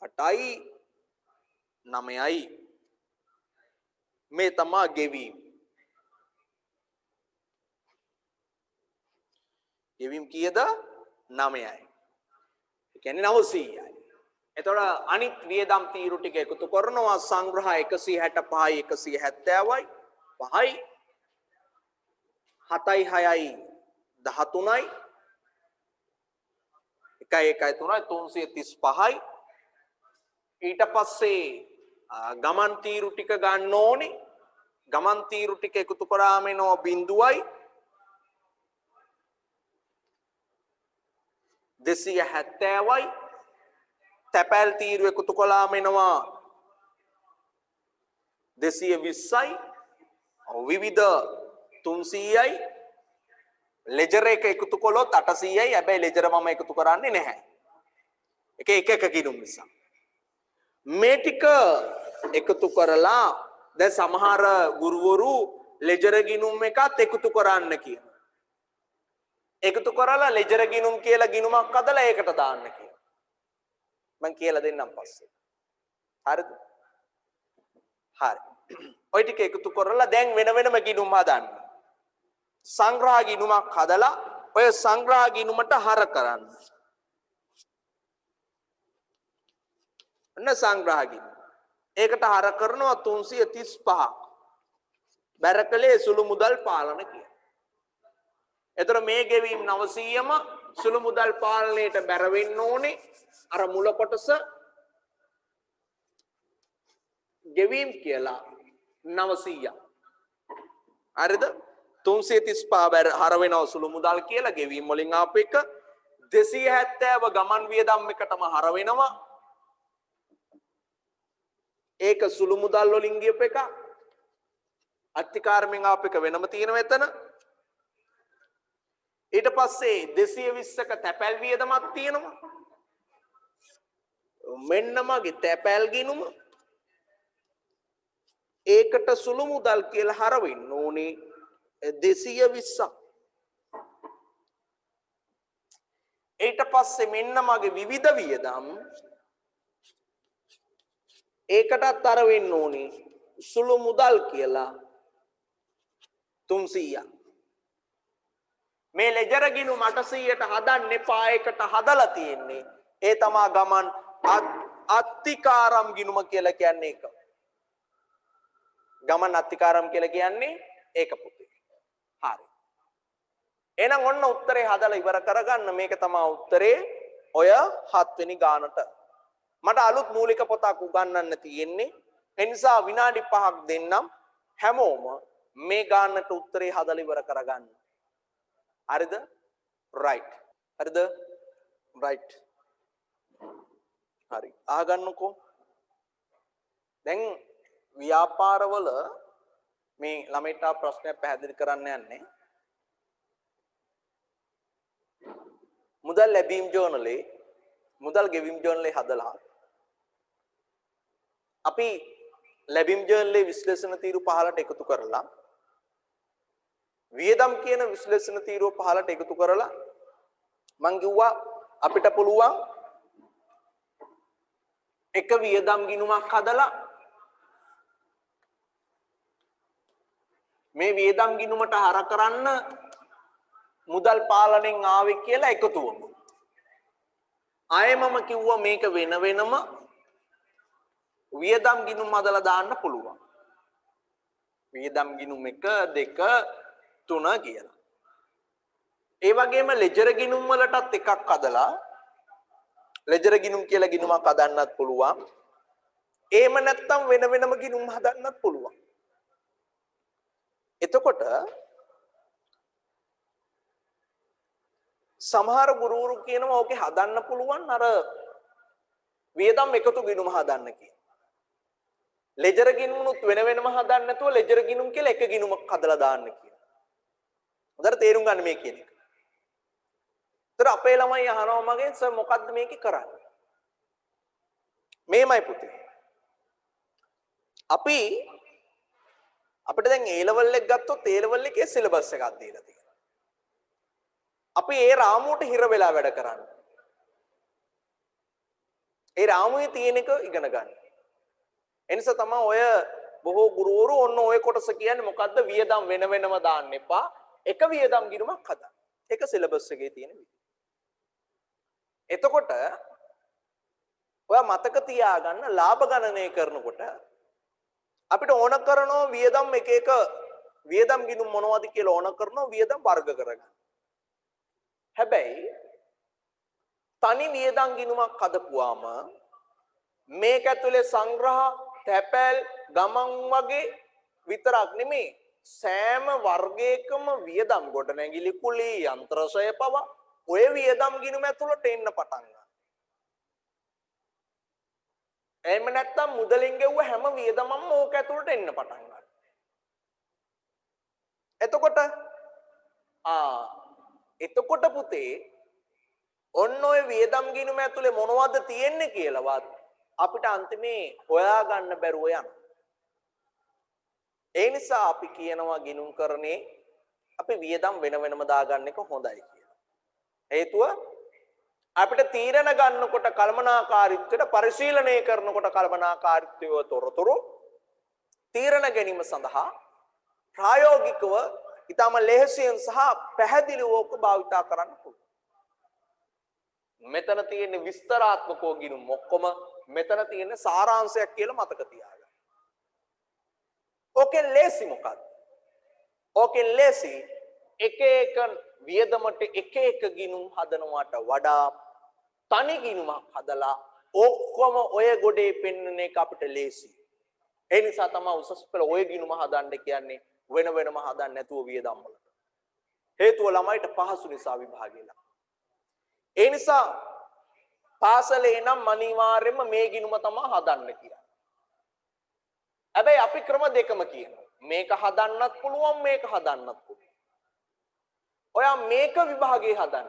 8යි 9යි මේ තමයි ගෙවීම්. ගෙවීම් කීයද? 9යි. ඒ කියන්නේ 900යි. එතකොට අනිත් වියදම් තීරු ටික එකතු කරනවා සංග්‍රහ 165යි 170යි 5යි 7යි 6යි 13යි 1යි 1යි 3යි 335යි ඊට පස්සේ ගමන් තීරු ටික ගන්න ඕනේ. ගමන් තීරු ටික එකතු කරාම එනවා 0යි 270යි තැපැල් තීරු එකතු කළාම එනවා 220යි විවිධ 300යි ලෙජර් එක එකතු කළොත් 800යි. හැබැයි ලෙජර් මම එකතු කරන්නේ නැහැ. එක එක ගිණුම් නිසා. මේ ටික එකතු කරලා දැන් සමහර ගුරුවරු ලෙජර් ගිණුම් එකත් එකතු කරන්න කියන. එකතු කරලා ලෙජර් ගිණුම් කියලා ගිණුමක් හදලා ඒකට දාන්න කියන. මම කියලා දෙන්නම් පස්සේ. හරිද? හරි. ඔය ටික එකතු කරලා දැන් වෙන වෙනම ගිණුම් හදන්න. සංග්‍රහ ගිණුමක් හදලා ඔය සංග්‍රහ ගිණුමට හර කරන්න. අන්න සංග්‍රහ ගිණුම. ඒකට හර කරනවා 335ක්. බැරකලේ සුළු මුදල් පාලන කියන. එතකොට මේ ගෙවීම් 900ම සුළු මුදල් පාලනයට බැර වෙන්න ඕනේ. අර මුල කොටස ගෙවීම් කියලා 900ක්. හරිද? 335 හර වෙනව සුළු මුදල් කියලා ගෙවීම් වලින් ආපු එක 270 ගමන් වියදම් එකටම හර වෙනවා. ඒක සුළු මුදල් වලින් ගියප එක. අත්තිකාරමෙන් ආපු එක වෙනම තියෙනවා එතන. ඊට පස්සේ 220ක තැපැල් වියදමක් තියෙනවා. මෙන්න මගේ තැපැල් ගිණුම ඒකට සුළු මුදල් කියලා හර වෙන්න ඕනේ 220ක්. ඊට පස්සේ මෙන්න මගේ විවිධ වියදම් ඒකටත් අර වෙන්න ඕනේ සුළු මුදල් කියලා 300ක්. මේ ලෙජර් ගිණුම 800ට හදන්න එපා. ඒකට හදලා තියෙන්නේ ඒ තමා ගමන් අත්තිකාරම් ගිණුම කියලා කියන්නේ ඒක. ගමන් අත්තිකාරම් කියලා කියන්නේ ඒක පුතේ. හරි. එහෙනම් ඔන්න උත්තරේ හදලා ඉවර කරගන්න. මේක තමයි උත්තරේ ඔය 7 වෙනි ගානට. මට අලුත් මූලික පොතක් උගන්වන්න තියෙන්නේ. ඒ නිසා විනාඩි 5ක් දෙන්නම් හැමෝම මේ ගානට උත්තරේ හදලා ඉවර කරගන්න. හරිද? right. හරිද? right. හරි. අහගන්නකෝ. දැන් ව්‍යාපාරවල මේ ළමයිට ප්‍රශ්නයක් පැහැදිලි කරන්න යන්නේ. මුදල් ලැබීම් ජර්නලේ මුදල් ගෙවීම් ජර්නලේ හදලා අපි ලැබීම් ජර්නලේ විශ්ලේෂණ තීරු 15ට එකතු කරලා වියදම් කියන විශ්ලේෂණ තීරුව 15ට එකතු කරලා මං කිව්වා අපිට පුළුවන් එක වියදම් ගිණුමක් හදලා මේ වියදම් ගිණුමට හර කරන්න මුදල් පාලනයෙන් ආවේ කියලා එකතු වුණා. ආයෙ මම කිව්වා මේක වෙන වෙනම වියදම් ගිණුම් හදලා දාන්න පුළුවන්. වියදම් ගිණුම් 1 2 3 කියලා. ඒ වගේම ලෙජර් ගිණුම් වලටත් එකක් හදලා ලෙජර් ගිණුම් කියලා ගිණුමක් හදන්නත් පුළුවන්. එහෙම නැත්නම් වෙන වෙනම ගිණුම් හදන්නත් පුළුවන්. එතකොට සමහර ගුරුවරු කියනවා ඕකේ හදන්න පුළුවන් අර වියදම් එකතු ගිණුම හදන්න කියලා. ලෙජර් ගිණුමුත් වෙන වෙනම හදන්න නැතුව ලෙජර් ගිණුම් කියලා එක ගිණුමක් හදලා දාන්න කියලා. හොඳට තේරුම් ගන්න මේ කියන එක. ඒතර අපේ ළමයි අහනවා මගෙන් සර් මොකද්ද මේකේ කරන්නේ? මේමයි පුතේ. අපිට දැන් A level එක ගත්තොත් A level එකේ සිලබස් එකක් දීලා තියෙනවා. අපි ඒ රාමුවට හිර වෙලා වැඩ කරන්නේ. ඒ රාමුවේ තියෙන එක ඉගෙන ගන්න. එනිසා තමයි ඔය බොහෝ ගුරුවරු ඔන්න ඔය කොටස කියන්නේ මොකද්ද වියදම් වෙන වෙනම දාන්න එපා. එක වියදම් ගිණුමක් හදන්න. ඒක සිලබස් එකේ තියෙන විදිහ. එතකොට ඔයා මතක තියාගන්න ලාභ ගණනය කරනකොට අපිට ඕන කරනෝ වියදම් එක එක වියදම් ගිණුම් මොනවද කියලා ඕන කරනෝ වියදම් වර්ග කරගන්න. හැබැයි තනි වියදම් ගිණුමක් හදපුවාම මේක ඇතුලේ සංග්‍රහ, තැපැල්, ගමන් වගේ විතරක් නෙමෙයි සෑම වර්ගයකම වියදම් ගොඩනැගිලි කුලී යන්ත්‍රශය පවා ඔය වියදම් ගිණුම ඇතුළට එන්න පටන් ගන්නවා. එහෙම නැත්නම් මුදලින් ගෙවුව හැම වියදමක්ම ඕක ඇතුළට එන්න පටන් ගන්නවා. එතකොට පුතේ ඔන්න ඔය වියදම් ගිණුම ඇතුලේ මොනවද තියෙන්නේ කියලාවත් අපිට අන්තිමේ හොයා ගන්න බැරුව යනවා. ඒ නිසා අපි කියනවා ගිණුම් කරන්නේ අපි වියදම් වෙන වෙනම දාගන්න එක හොඳයි කියලා. හේතුව අපිට තීරණ ගන්නකොට කල්පනාකාරීත්වයට පරිශීලනය කරනකොට කල්පනාකාරීත්වය තොරතුරු තීරණ ගැනීම සඳහා ප්‍රායෝගිකව ඊටම ලෙහෙසියෙන් සහ පැහැදිලිව ඕක භාවිතා කරන්න පුළුවන්. මෙතන තියෙන විස්තරාත්මකව ගිණුම් ඔක්කොම මෙතන තියෙන සාරාංශයක් කියලා මතක තියාගන්න. ඕකෙන් ලේසි මොකක්ද? ඕකෙන් ලේසි එක එක වියදමට එක එක ගිණුම් හදනවට වඩා තනි ගිණුමක් හදලා ඔක්කොම ඔය ගොඩේ පෙන්වන එක අපිට ලේසි. ඒ නිසා තමයි උසස් පෙළ ඔය ගිණුම හදන්න කියන්නේ වෙන වෙනම හදන්න නැතුව වියදම් වලට. හේතුව ළමයිට පහසු නිසා විභාගෙලා. ඒ නිසා පාසලේ නම් අනිවාර්යයෙන්ම මේ ගිණුම තමයි හදන්න කියන්නේ. හැබැයි අපි ක්‍රම දෙකම කියනවා. මේක හදන්නත් පුළුවන් මේක හදන්නත් පුළුවන්. ඔයා මේක විභාගේ හදන්න.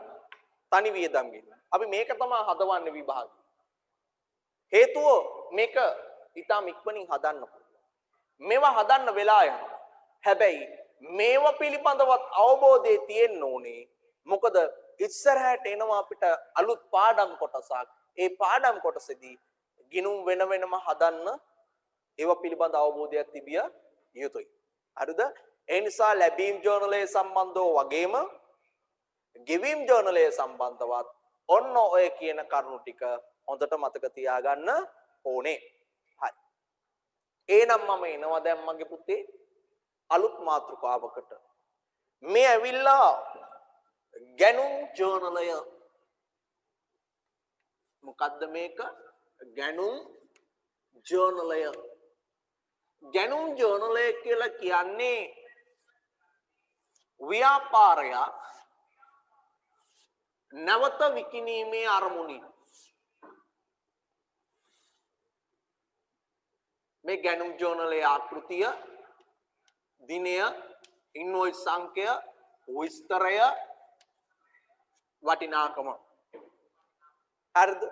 තනි වියදම් ගිණුම. අපි මේක තමයි හදවන්නේ විභාගේ. හේතුව මේක ඊටම ඉක්මනින් හදන්න පුළුවන්. මේවා හදන්න වෙලා යනවා. හැබැයි මේවා පිළිබඳවත් අවබෝධය තියෙන්න ඕනේ. මොකද ඉස්සරහට එනවා අපිට අලුත් පාඩම් කොටසක්. ඒ පාඩම් කොටසේදී ගිණුම් වෙන වෙනම හදන්න ඒවා පිළිබඳ අවබෝධයක් තිබිය යුතුයි. හරිද? ඒ නිසා ලැබීම් ජර්නලයේ සම්බන්ධව වගේම ගෙවීම් ජර්නලයේ සම්බන්ධවත් ඔන්න ඔය කියන කරුණු ටික හොඳට මතක තියාගන්න ඕනේ. හරි. එහෙනම් මම එනවා දැන් මගේ පුතේ අලුත් මාතෘකාවකට. මේ ඇවිල්ලා ගැනුම් ජර්නලය. මොකද්ද මේක? ගැනුම් ජර්නලය. ගැනුම් ජර්නලය කියලා කියන්නේ ව්‍යාපාරයක් නැවත විකිණීමේ අරමුණින් මේ ගැනුම් ජර්නලයේ ආකෘතිය, දිනය, ඉන්වොයිස් සංඛ්‍ය, විස්තරය, වටිනාකම. හරිද?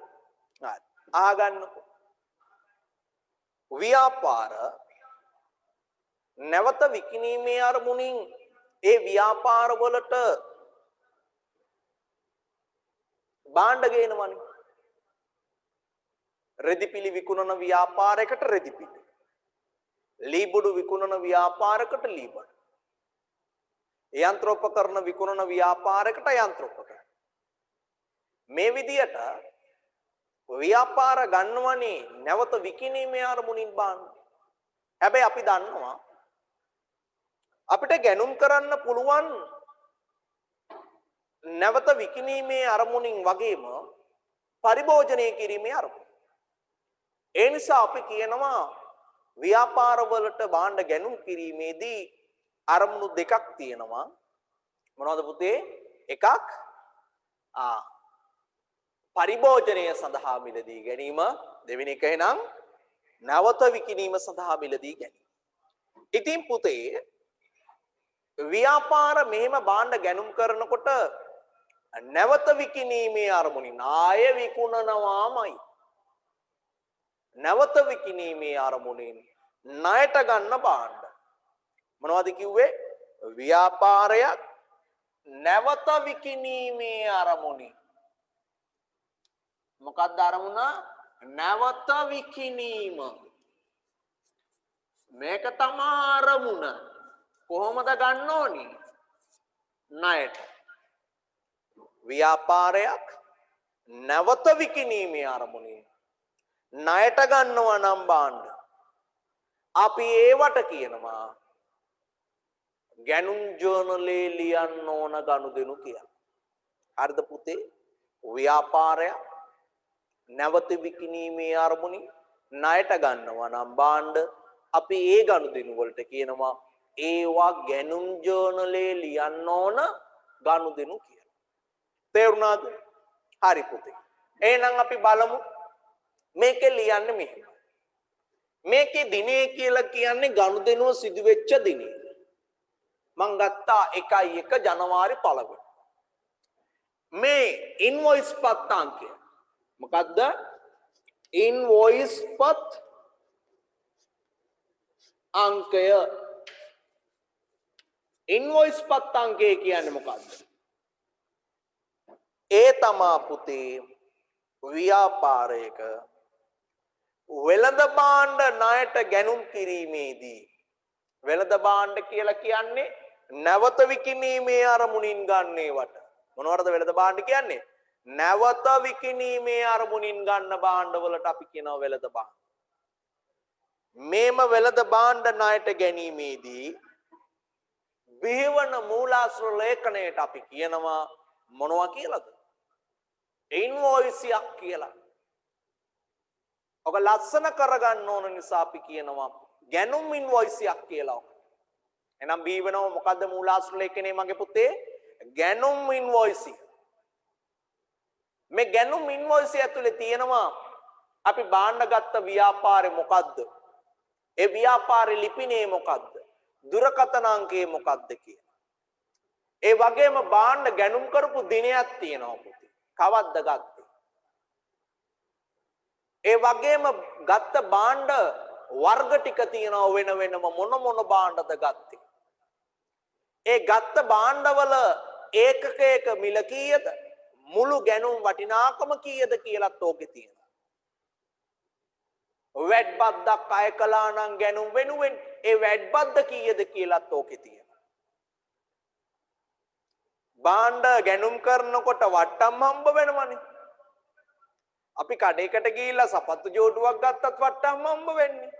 හරි. අහගන්නකො. ව්‍යාපාර නැවත විකිණීමේ අරමුණින් ඒ ව්‍යාපාර වලට භාණ්ඩ ගේනවනේ. රෙදිපිලි විකුණන ව්‍යාපාරයකට රෙදිපිලි. ලීබඩු විකුණන ව්‍යාපාරයකට ලීබඩු. යන්ත්‍රෝපකරණ විකුණන ව්‍යාපාරයකට යන්ත්‍රෝපකරණ. මේ විදියට ව්‍යාපාර ගන්නවනේ නැවත විකිණීමේ අරමුණින් භාණ්ඩ. හැබැයි අපි දන්නවා අපිට ගැනුම් කරන්න පුළුවන් නැවත විකිණීමේ අරමුණින් වගේම පරිභෝජනය කිරීමේ අරමුණ. ඒ නිසා අපි කියනවා ව්‍යාපාරවලට භාණ්ඩ ගැනුම් කිරීමේදී අරමුණු දෙකක් තියෙනවා. මොනවද පුතේ? එකක් පරිභෝජනය සඳහා මිලදී ගැනීම, දෙවෙනි එක එනම් නැවත විකිණීම සඳහා මිලදී ගැනීම. ඉතින් පුතේ ව්‍යාපාර මෙහෙම භාණ්ඩ ගැනුම් කරනකොට නැවත විකිණීමේ අරමුණින් ආය විකුණනවාමයි. නැවත විකිණීමේ අරමුණින් ණයට ගන්න භාණ්ඩ. මොනවද කිව්වේ? ව්‍යාපාරයක් නැවත විකිණීමේ අරමුණින්. මොකක්ද අරමුණ? නැවත විකිණීම. මේක තමයි අරමුණ. කොහොමද ගන්න ඕනි? ණයට. ව්‍යාපාරයක් නැවත විකිණීමේ අරමුණින් ණයට ගන්නවා නම් භාණ්ඩ. අපි ඒවට කියනවා ගැනුම් ජර්නලේ ලියන්න ඕන ගනුදෙනු කියලා. හරිද පුතේ? ව්‍යාපාරයක් නැවත විකිණීමේ අරමුණින් ණයට ගන්නවා නම් භාණ්ඩ අපි ඒ ගනුදෙනු වලට කියනවා ඒවා ගැනුම් ජර්නලේ ලියන්න ඕන ගනුදෙනු කියලා. තේරුණාද? හරි පුතේ. එහෙනම් අපි බලමු මේකේ ලියන්නේ මෙහෙම. මේකේ දිනේ කියලා කියන්නේ ගනුදෙනුව සිදු වෙච්ච දිනේ. මං ගත්තා 1 ජනවාරි 1. මේ ඉන්වොයිස් පත් අංකය. මොකද්ද? ඉන්වොයිස් පත් අංකය. ඉන්වොයිස් පත් අංකය කියන්නේ මොකද්ද? ඒ තමා පුතේ ව්‍යාපාරයක වෙළඳ භාණ්ඩ ණයට ගැනුම් කිරීමේදී වෙළඳ භාණ්ඩ කියලා කියන්නේ නැවත විකිණීමේ අරමුණින් ගන්න ඒවට. මොනවටද වෙළඳ භාණ්ඩ කියන්නේ? නැවත විකිණීමේ අරමුණින් ගන්න භාණ්ඩ වලට අපි කියනවා වෙළඳ භාණ්ඩ. මේම වෙළඳ භාණ්ඩ ණයට ගැනීමේදී බිහිවන මූලාශ්‍ර ලේඛනයට අපි කියනවා මොනවා කියලාද? ඉන්වොයිසියක් කියලා. ඔක ලස්සන කරගන්න ඕන නිසා අපි කියනවා ගැනුම් ඉන්වොයිසියක් කියලා. එහෙනම් බිහිවනව මොකද්ද මූලාශ්‍ර ලේඛනයේ මගේ පුතේ? ගැනුම් ඉන්වොයිසි. මේ ගැනුම් ඉන්වොයිසි ඇතුලේ තියෙනවා අපි භාණ්ඩ ගත්ත ව්‍යාපාරේ මොකද්ද? ඒ ව්‍යාපාරේ ලිපිනේ මොකද්ද? දුරකථන අංකය මොකද්ද කියලා. ඒ වගේම භාණ්ඩ ගැනුම් කරපු දිනයක් තියෙනවා පුතේ. කවද්ද ගත්තේ? ඒ වගේම ගත්ත භාණ්ඩ වර්ග ටික තියෙනවා වෙන වෙනම මොන භාණ්ඩද ගත්තේ? ඒ ගත්ත භාණ්ඩවල ඒකක මිල කීයද? මුළු ගැනුම් වටිනාකම කීයද කියලාත් ඕකේ තියෙනවා. වැට් බද්දක් අය කළා නම් ගැනුම් වෙනුවෙන් ඒ වැට් බද්ද කීයද කියලාත් ඕකේ තියෙනවා. භාණ්ඩ ගැනුම් කරනකොට වට්ටම් හම්බ වෙනවනේ. අපි කඩේකට ගිහිල්ලා සපත්තු ජෝඩුවක් ගත්තත් වට්ටම් හම්බ වෙන්නේ.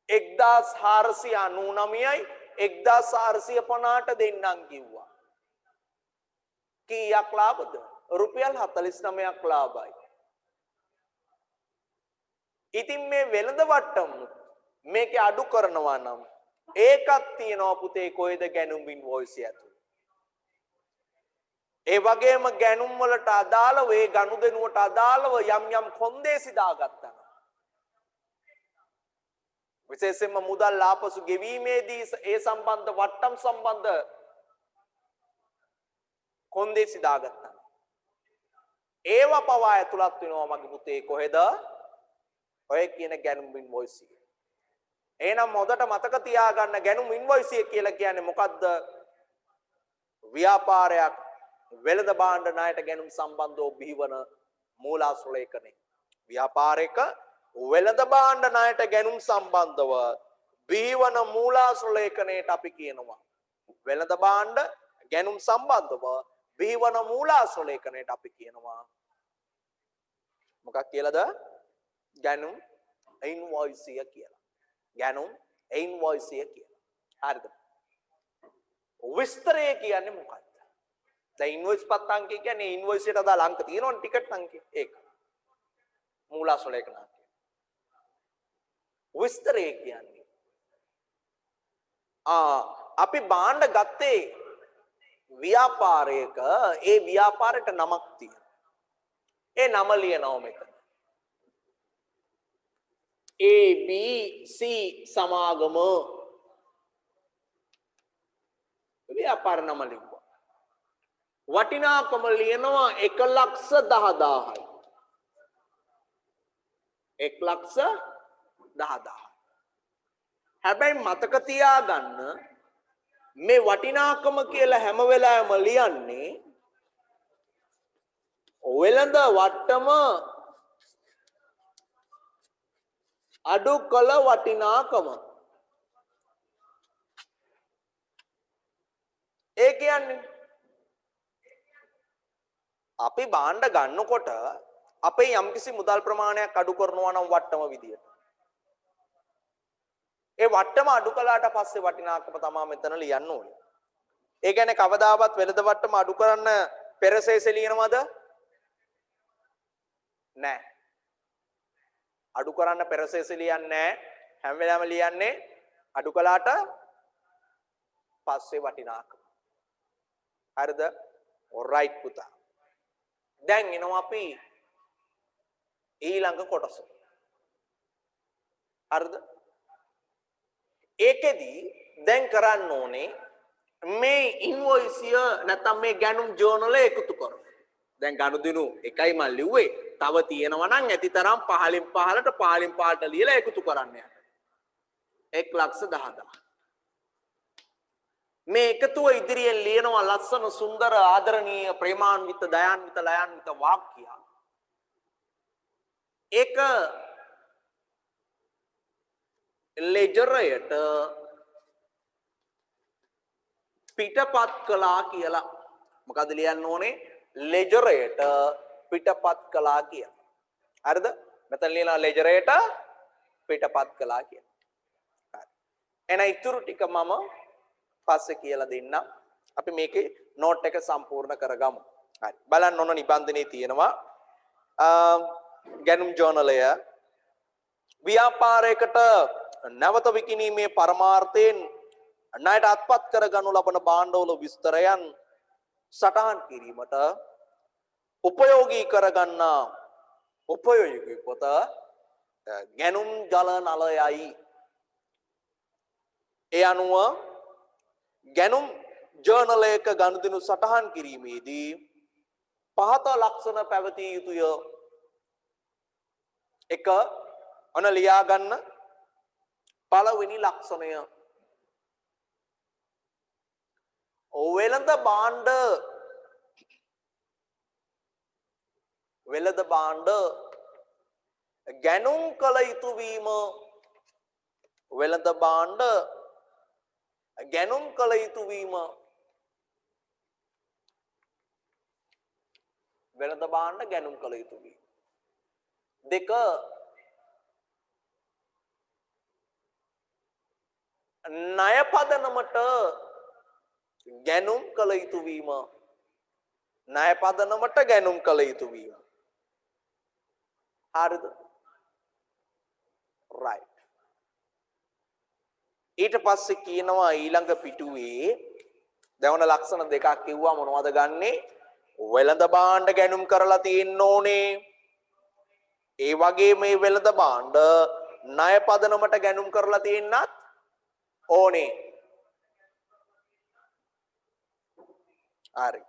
1499යි 1450ට දෙන්නම් කිව්වා. කීයක් ලාභද? රුපියල් 49ක් ලාභයි. ඉතින් මේ වෙළඳ වට්ටම් මේකේ අඩු කරනවා නම් ඒකක් තියනවා පුතේ කොයිද ගැනුම් ඉන්වොයිස් ඇතුළේ. ඒ වගේම ගැනුම් වලට අදාළව ඒ ගනුදෙනුවට අදාළව යම් කොන්දේසි දාගත්තා. විශේෂයෙන්ම මුදල් ආපසු ගෙවීමේදී ඒ සම්බන්ධ වට්ටම් සම්බන්ධ කොන්දේසි දාගත්තා. ඒවා පවා ඇතුළත් වෙනවා මගේ පුතේ කොහෙද? ඔය කියන ගැනුම් ඉන්වොයිස් එක. එහෙනම් හොඳට මතක තියාගන්න ගැනුම් ඉන්වොයිස් එක කියලා කියන්නේ මොකද්ද? ව්‍යාපාරයක් වෙළඳ භාණ්ඩ ණයට ගැනුම් සම්බන්ධව බිහිවන මූලාශ්‍ර ලේඛනය. ව්‍යාපාරික වෙළඳ භාණ්ඩ ණයට ගැනුම් සම්බන්ධව බිහිවන මූලාශ්‍ර ලේඛනයට අපි කියනවා වෙළඳ භාණ්ඩ ගැනුම් සම්බන්ධව බිහිවන මූලාශ්‍ර ලේඛනයට අපි කියනවා මොකක් කියලාද? ගැනුම් ඉන්වොයිසිය කියලා. ගැනුම් ඉන්වොයිසිය කියලා. හරිද? විස්තරය කියන්නේ මොකක්ද? දැන් ඉන්වොයිස් පත් අංකය කියන්නේ ඉන්වොයිස් එකට අදාළ අංක තියෙනවනේ ටිකට් අංකය. ඒක. මූලාශ්‍ර ලේඛන අංකය. විස්තරය කියන්නේ අපි භාණ්ඩ ගත්තේ ව්‍යාපාරයක ඒ ව්‍යාපාරයට නමක් තියෙනවා. ඒ නම ලියනවා මෙතන. ABC සමාගම ව්‍යාපාර නම ලිව්වා. වටිනාකම ලියනවා 1,10,000යි. 1,10,000. හැබැයි මතක තියාගන්න මේ වටිනාකම කියලා හැම වෙලාවෙම ලියන්නේ වෙළඳ වට්ටම අඩු කළ වටිනාකම. ඒ කියන්නේ අපි භාණ්ඩ ගන්නකොට අපේ යම්කිසි මුදල් ප්‍රමාණයක් අඩු කරනවා නම් වට්ටම විදියට. ඒ වට්ටම අඩු කළාට පස්සේ වටිනාකම තමයි මෙතන ලියන්න ඕනේ. ඒ කියන්නේ කවදාවත් වෙළඳ වට්ටම අඩු කරන්න පෙරසේසෙ ලියනවද? නැහැ. අඩු කරන්න පෙරසේසෙ ලියන්නේ නැහැ. හැම වෙලාවෙම ලියන්නේ අඩු කළාට පස්සේ වටිනාකම. හරිද? alright පුතා. දැන් එනවා අපි ඊළඟ කොටස. හරිද? ඒකෙදි දැන් කරන්න ඕනේ මේ ඉන්වොයිස් නැත්නම් මේ ගැනුම් ජර්නල් එකතු කරන්න. දැන් ගනුදෙනු එකයි මම ලිව්වේ. තව තියෙනවා නම් ඇතිතරම් 15න් 15ට 15න් 15ට ලියලා එකතු කරන්න යන්න. 1,10,000. මේ එකතුව ඉදිරියෙන් ලියනවා ලස්සන සුන්දර ආදරණීය ප්‍රේමාන්විත දයාන්විත ලයාන්විත වාක්‍ය. ඒක ලෙජරයට පිටපත් කළා කියලා. මොකද ලියන්න ඕනේ? ලෙජරයට පිටපත් කළා කියලා. හරිද? මෙතන ලියනවා ලෙජරයට පිටපත් කළා කියලා. හරි. එහෙනම් ඊටු ටික මම පස්සේ කියලා දෙන්නම්. අපි මේකේ නෝට් එක සම්පූර්ණ කරගමු. හරි. බලන්න ඕන නිබන්ධනයේ තියෙනවා ගැනුම් ජර්නලය ව්‍යාපාරයකට නැවත විකිණීමේ පරමාර්ථයෙන් ණයට අත්පත් කරගනු ලබන භාණ්ඩවල විස්තරයන් සටහන් කිරීමට උපයෝගී කරගන්නා උපයෝගී පොත ගැනුම් ජල නලයයි. ඒ අනුව ගැනුම් ජර්නලයක ගනුදෙනු සටහන් කිරීමේදී පහත ලක්ෂණ පැවතිය යුතුය. එක ඔන්න ලියා ගන්න පළවෙනි ලක්ෂණය වෙළඳ භාණ්ඩ ගැනුම් කළ යුතු වීම. වෙළඳ භාණ්ඩ ගැනුම් කළ යුතු වීම. වෙළඳ භාණ්ඩ ගැනුම් කළ යුතු වීම. දෙක ණය පදනමට ගැනුම් කළ යුතු වීම. ණය පදනමට ගැනුම් කළ යුතු වීම. හරිද? right. ඊට පස්සේ කියනවා ඊළඟ පිටුවේ දැවන ලක්ෂණ දෙකක් කිව්වා. මොනවද ගන්නෙ? වෙළඳ භාණ්ඩ ගැනුම් කරලා තියෙන්න ඕනේ. ඒ වගේ මේ වෙළඳ භාණ්ඩ ණය පදනමට ගැනුම් කරලා තියෙන්නත් ඕනේ. හරි.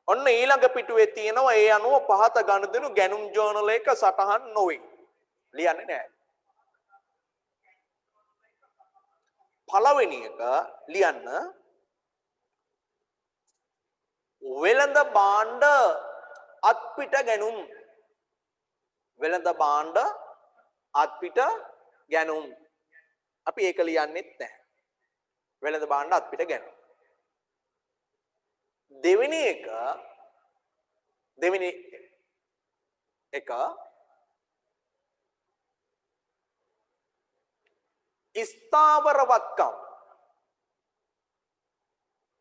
ඔන්න ඊළඟ පිටුවේ තියෙනවා ඒ අනුව පහත ගනුදෙනු ගැනුම් ජර්නල් එක සටහන් නොවේ. ලියන්නේ නැහැ. පළවෙනි එක ලියන්න වෙළඳ භාණ්ඩ අත්පිට ගැනුම්. වෙළඳ භාණ්ඩ අත්පිට ගැනුම්. අපි ඒක ලියන්නෙත් නැහැ. වෙළඳ භාණ්ඩ අත්පිට ගැනුම්. දෙවෙනි එක ස්ථාවරවත්කම්.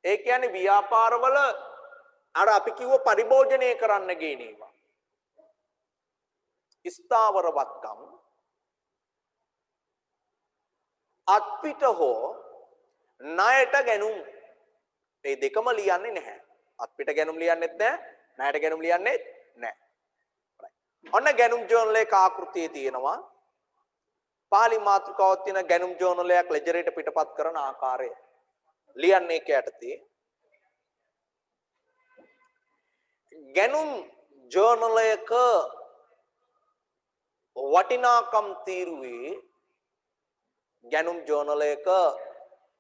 ඒ කියන්නේ ව්‍යාපාරවල අර අපි කිව්ව පරිභෝජනය කරන්න ගේන ඒවා. ස්ථාවරවත්කම් අත්පිට හෝ ණයට ගැනුම්. මේ දෙකම ලියන්නේ නැහැ. අත්පිට ගැනුම් ලියන්නෙත් නැහැ, ණයට ගැනුම් ලියන්නෙත් නැහැ. ඔන්න ගැනුම් ජර්නල් එක ආකෘතියේ තියෙනවා. පාලි මාතෘකාවක් තියෙන ගැනුම් ජර්නලයක් ලෙජරයට පිටපත් කරන ආකාරය. ලියන්නේ ඒක යටතේ ගැනුම් ජර්නලයක වටිනාකම් තීරුවේ ගැනුම් ජර්නලයක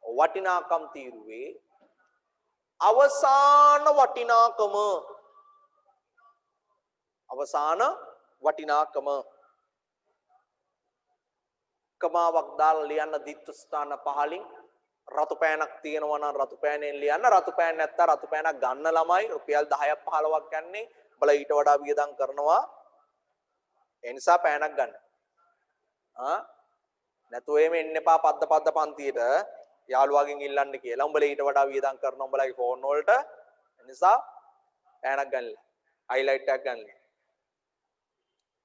වටිනාකම් තීරුවේ අවසාන වටිනාකම කමාවක් දාලා ලියන්න දිත්තු ස්ථාන පහලින් රතු පෑනක් තියෙනවා නම් රතු පෑනෙන් ලියන්න රතු පෑන් නැත්නම් රතු පෑනක් ගන්න ළමයි රුපියල් 10ක් 15ක් ගන්නේ බල ඊට වඩා වියදම් කරනවා ඒ නිසා පෑනක් ගන්න නැතුව එහෙම එන්න එපා පද්ද පන්තියට යාළුවාගෙන් ඉල්ලන්න කියලා උඹලා ඊට වඩා වියදම් කරනවා උඹලාගේ ෆෝන් වලට ඒ නිසා පෑනක් ගන්න හයිලයිට් එකක් ගන්න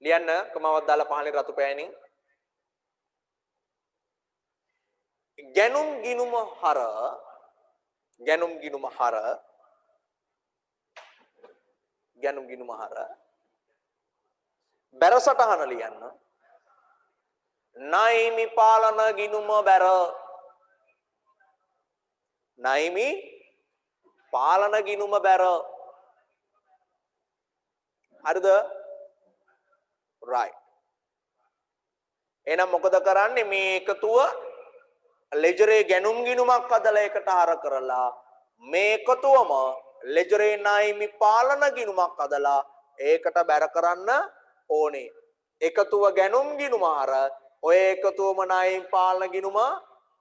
ලියන්න කමාවක් දාලා පහලින් රතු පෑනින් ගැනුම් ගිනුම හර බැරසටහන ලියන්න නයිමි පාලන ගිනුම බැර නයිමි පාලන ගිනුම බැර හරිද right එහෙනම් මොකද කරන්නේ මේ එකතුව ලෙජරේ ගැනුම් ගිනුමක් අදලා එකට හර කරලා මේ එකතුවම ලෙජරේ නයිමි පාලන ගිනුමක් අදලා ඒකට බැර කරන්න ඕනේ එකතුව ගැනුම් ගිනුම හර ඔය එකතුවම නයිමි පාලන ගිනුම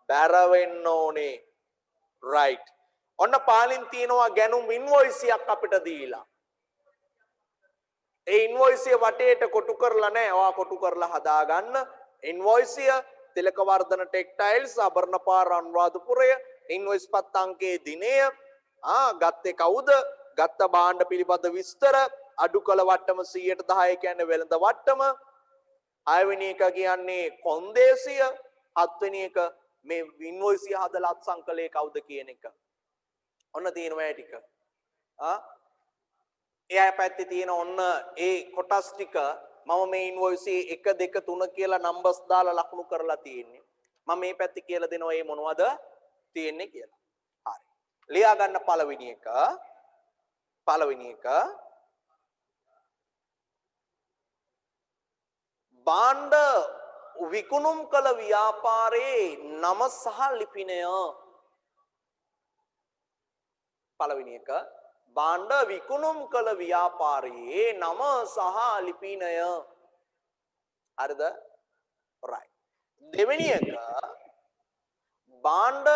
බැර වෙන්න ඕනේ right ඔන්න පාලින් තියෙනවා ගැනුම් ඉන්වොයිස් එකක් අපිට දීලා ඒ ඉන්වොයිස් එක වටේට කොටු කරලා නැහැ ඔයා කොටු කරලා හදා ගන්න ඉන්වොයිස් එක තිලකවර්ධන ටෙක්ටයිල්ස් අබර්ණපාර අනුරාධපුරය ඉන්වොයිස් පත් අංකයේ දිනය ගත්තේ කවුද ගත්ත භාණ්ඩ පිළිබඳ විස්තර අඩු කළ වට්ටම 110 කියන්නේ වෙළඳ වට්ටම 6 වෙනි එක කියන්නේ කොන්දේසිය 7 වෙනි එක මේ ඉන්වොයිස් එක හදලා අත්සන් කළේ කවුද කියන එක ඔන්න තියෙනවා ඒ ටික එයා පැත්තේ තියෙන ඔන්න ඒ කොටස් ටික මම මේ ඉන්වොයිස් 1 2 3 කියලා නම්බර්ස් දාලා ලකුණු කරලා තියෙන්නේ මම මේ පැත්තේ කියලා දෙනවා මේ මොනවද තියෙන්නේ කියලා හරි ලියා ගන්න පළවෙනි එක භාණ්ඩ විකුණුම් කළ ව්‍යාපාරයේ නම සහ ලිපිනය පළවෙනි එක භාණ්ඩ විකුණුම් කළ ව්‍යාපාරයේ නම සහ ලිපිනය හරිද right දෙවෙනි එක භාණ්ඩ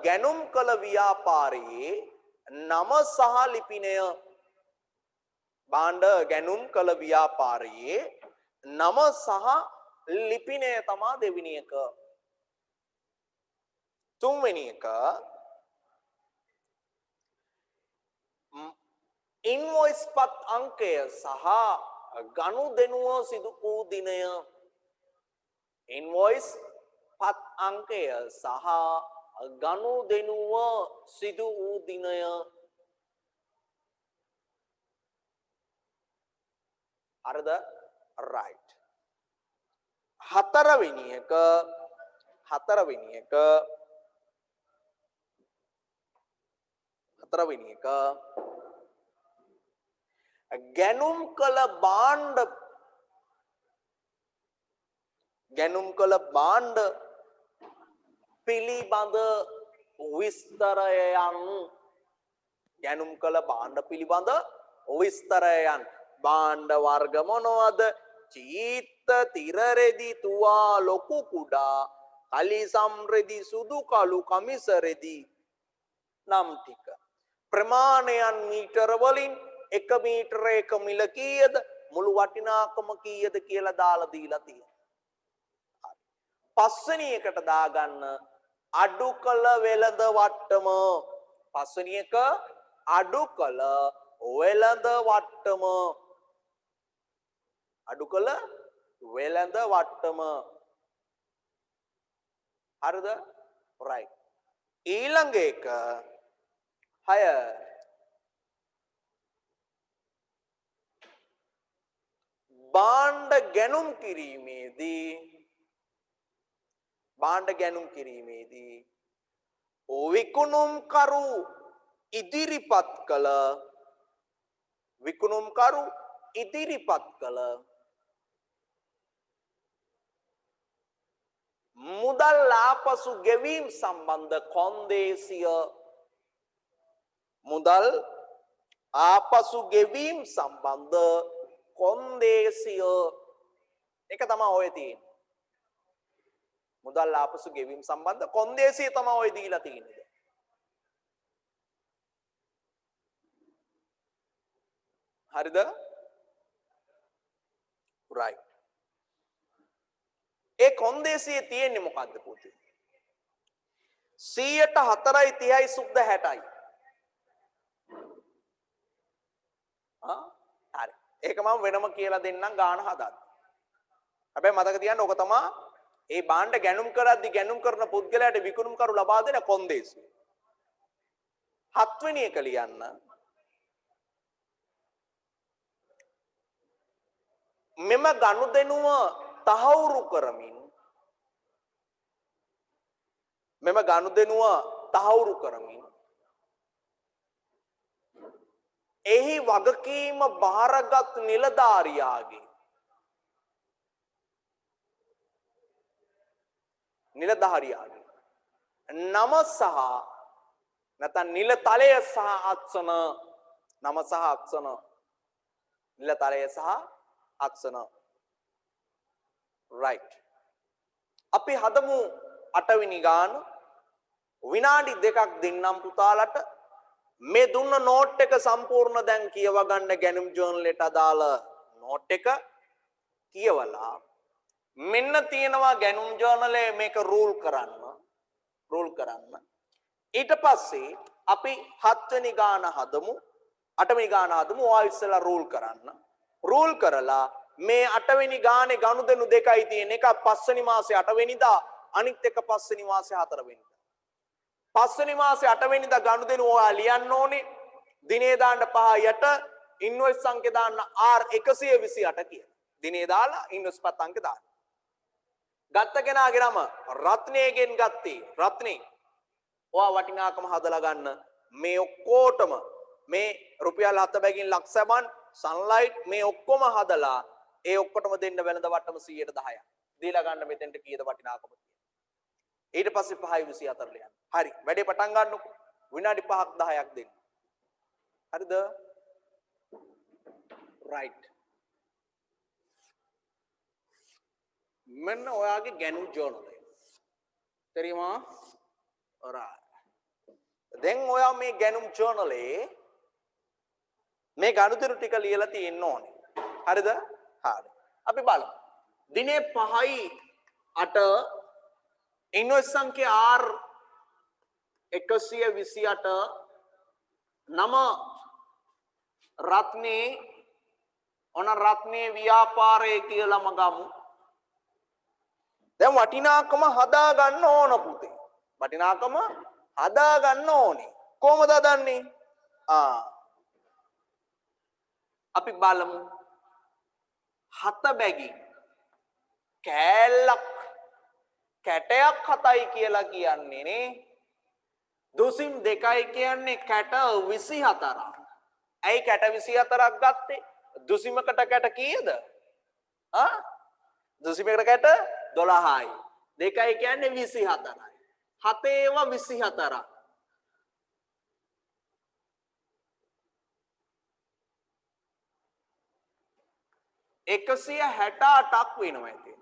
ගැනුම් කළ ව්‍යාපාරයේ නම සහ ලිපිනය භාණ්ඩ ගැනුම් කළ ව්‍යාපාරයේ නම සහ ලිපිනය තමයි දෙවෙනි එක තුන්වෙනි එක ඉන්වොයිස් පත් අංකය සහ ගනුදෙනුව සිදු වූ දිනය ඉන්වොයිස් පත් අංකය සහ ගනුදෙනුව සිදු වූ දිනය හරිද right හතරවෙනි එක ගැනුම් කළ භාණ්ඩ පිළිබඳ විස්තරයන් ගැනුම් කළ භාණ්ඩ පිළිබඳ විස්තරයන් භාණ්ඩ වර්ග මොනවද චීත්ත තිර රෙදි තුවා ලොකු කුඩා කලිසම් රෙදි සුදු කළු කමිස රෙදි නම් ටික ප්‍රමාණයන් මීටර වලින් 1 මීටරයක මිල කීයද මුළු වටිනාකම කීයද කියලා දාලා දීලා තියෙනවා. පස්වෙනි එකට දාගන්න අඩු කළ වෙළඳ වට්ටම. පස්වෙනි එක අඩු කළ වෙළඳ වට්ටම. අඩු කළ වෙළඳ වට්ටම. හරිද? right. ඊළඟ එක 6 භාණ්ඩ ගැනුම් කිරීමේදී විකුණුම්කරු ඉදිරිපත් කළ විකුණුම්කරු ඉදිරිපත් කළ මුදල් ආපසු ගෙවීම සම්බන්ධ කොන්දේසිය මුදල් ආපසු ගෙවීම සම්බන්ධ කොන්දේසිය එක තමයි ඔය තියෙන්නේ. මුදල් ආපසු ගෙවීම සම්බන්ධ කොන්දේසිය තමයි ඔය දීලා තියෙන්නේ. හරිද? right. ඒ කොන්දේසියේ තියෙන්නේ මොකද්ද පුතේ? 100ට 4යි 30යි සුද්ධ 60යි. හරි. ඒක මම වෙනම කියලා දෙන්නම් ගාන හදන්න. හැබැයි මතක තියාගන්න ඕක තමයි ඒ භාණ්ඩ ගැනුම් කරද්දි ගැනුම් කරන පුද්ගලයාට විකුණුම්කරු ලබා දෙන කොන්දේසිය. 7 වෙනි එක ලියන්න. මෙම ගනුදෙනුව තහවුරු කරමින් එහි වගකීම බාරගත් නිලධාරියාගේ නම සහ නැත්නම් නිලතලය සහ අත්සන නම සහ අත්සන නිලතලය සහ අත්සන right. අපි හදමු 8 වෙනි ගාන විනාඩි 2ක් දෙන්නම් පුතාලට මේ දුන්න නෝට් එක සම්පූර්ණ දැන් කියව ගන්න ගැනුම් ජර්නලෙට අදාළ නෝට් එක කියවලා මෙන්න තියෙනවා ගැනුම් ජර්නලේ මේක රූල් කරන්න ඊට පස්සේ අපි 7 වෙනි ගාන හදමු 8 වෙනි ගාන හදමු ඔයා ඉස්සෙල්ලා රූල් කරලා මේ 8 වෙනි ගානේ ගනුදෙනු දෙකයි තියෙන එක 5 වෙනි මාසේ 8 වෙනිදා අනිත් එක 5 වෙනි මාසේ 4 වෙනිදා 5 වෙනි මාසේ 8 වෙනිදා ගනුදෙනු ඔයා ලියන්න ඕනේ දිනේ දාන්න 5 යට ඉන්වොයිස් සංඛ්‍ය දාන්න R128 කියලා දිනේ දාලා ඉන්වොයිස් පත් අංක දාන්න ගත්ත කෙනාගේ නම රත්නේගෙන් ගත්තේ රත්නේ ඔයා වටිනාකම හදලා ගන්න මේ ඔක්කොටම මේ රුපියල් 7 බැගින් ලක්ෂමන් සන්ලයිට් මේ ඔක්කොම හදලා ඒ ඔක්කොටම දෙන්න වෙනද වට්ටම 110ක් දීලා ගන්න මෙතෙන්ට කීයද වටිනාකම කියලා ඊට පස්සේ 5:24 ලියන්න හරි වැඩේ පටන් ගන්නකො විනාඩි 5ක් 10ක් දෙන්න හරිද right මෙන්න ඔයාගේ ගැනුම් ජර්නල් එක තේරියමා right දැන් ඔයා මේ ගැනුම් ජර්නලේ මේ ගනුදෙනු ටික ලියලා තියෙන්න ඕනේ හරිද හරි අපි බලමු දිනේ 5යි 8 ඉන්වොයිස් සංඛ්‍ය R 128 නම රත්නේ ඔන රත්නේ ව්‍යාපාරය කියලාම ගමු දැන් වටිනාකම හදා ගන්න ඕන පුතේ වටිනාකම හදා ගන්න ඕනේ කොහමද හදන්නේ අපි බලමු 7 බැගින් කෑල්ලක් කැටයක් 7යි කියලා කියන්නේ නේ දුසිම් 2යි කියන්නේ කැට 24ක් ඇයි කැට 24ක් ගත්තේ දුසිමකට කැට කීයද දුසිමකට කැට 12යි 2යි කියන්නේ 24යි 7 ඒවා 24ක් 168ක් වෙනවා ඉතින්.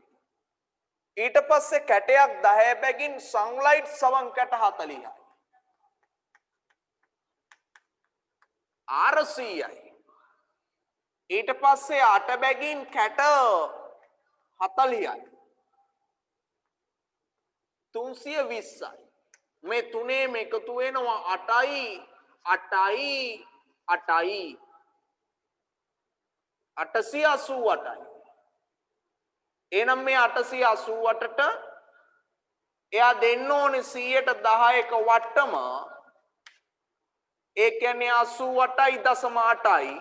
ඊට පස්සේ කැටයක් 10 බැගින් සන්ලයිට් සවන් කැට 40යි. 400යි. ඊට පස්සේ 8 බැගින් කැට 40යි. 320යි. මේ තුනේම එකතු වෙනවා 8යි 8යි 8යි 888යි. එහෙනම් මේ 888ට එයා දෙන්න ඕනේ 110ක වට්ටම. ඒ කියන්නේ 88.8යි.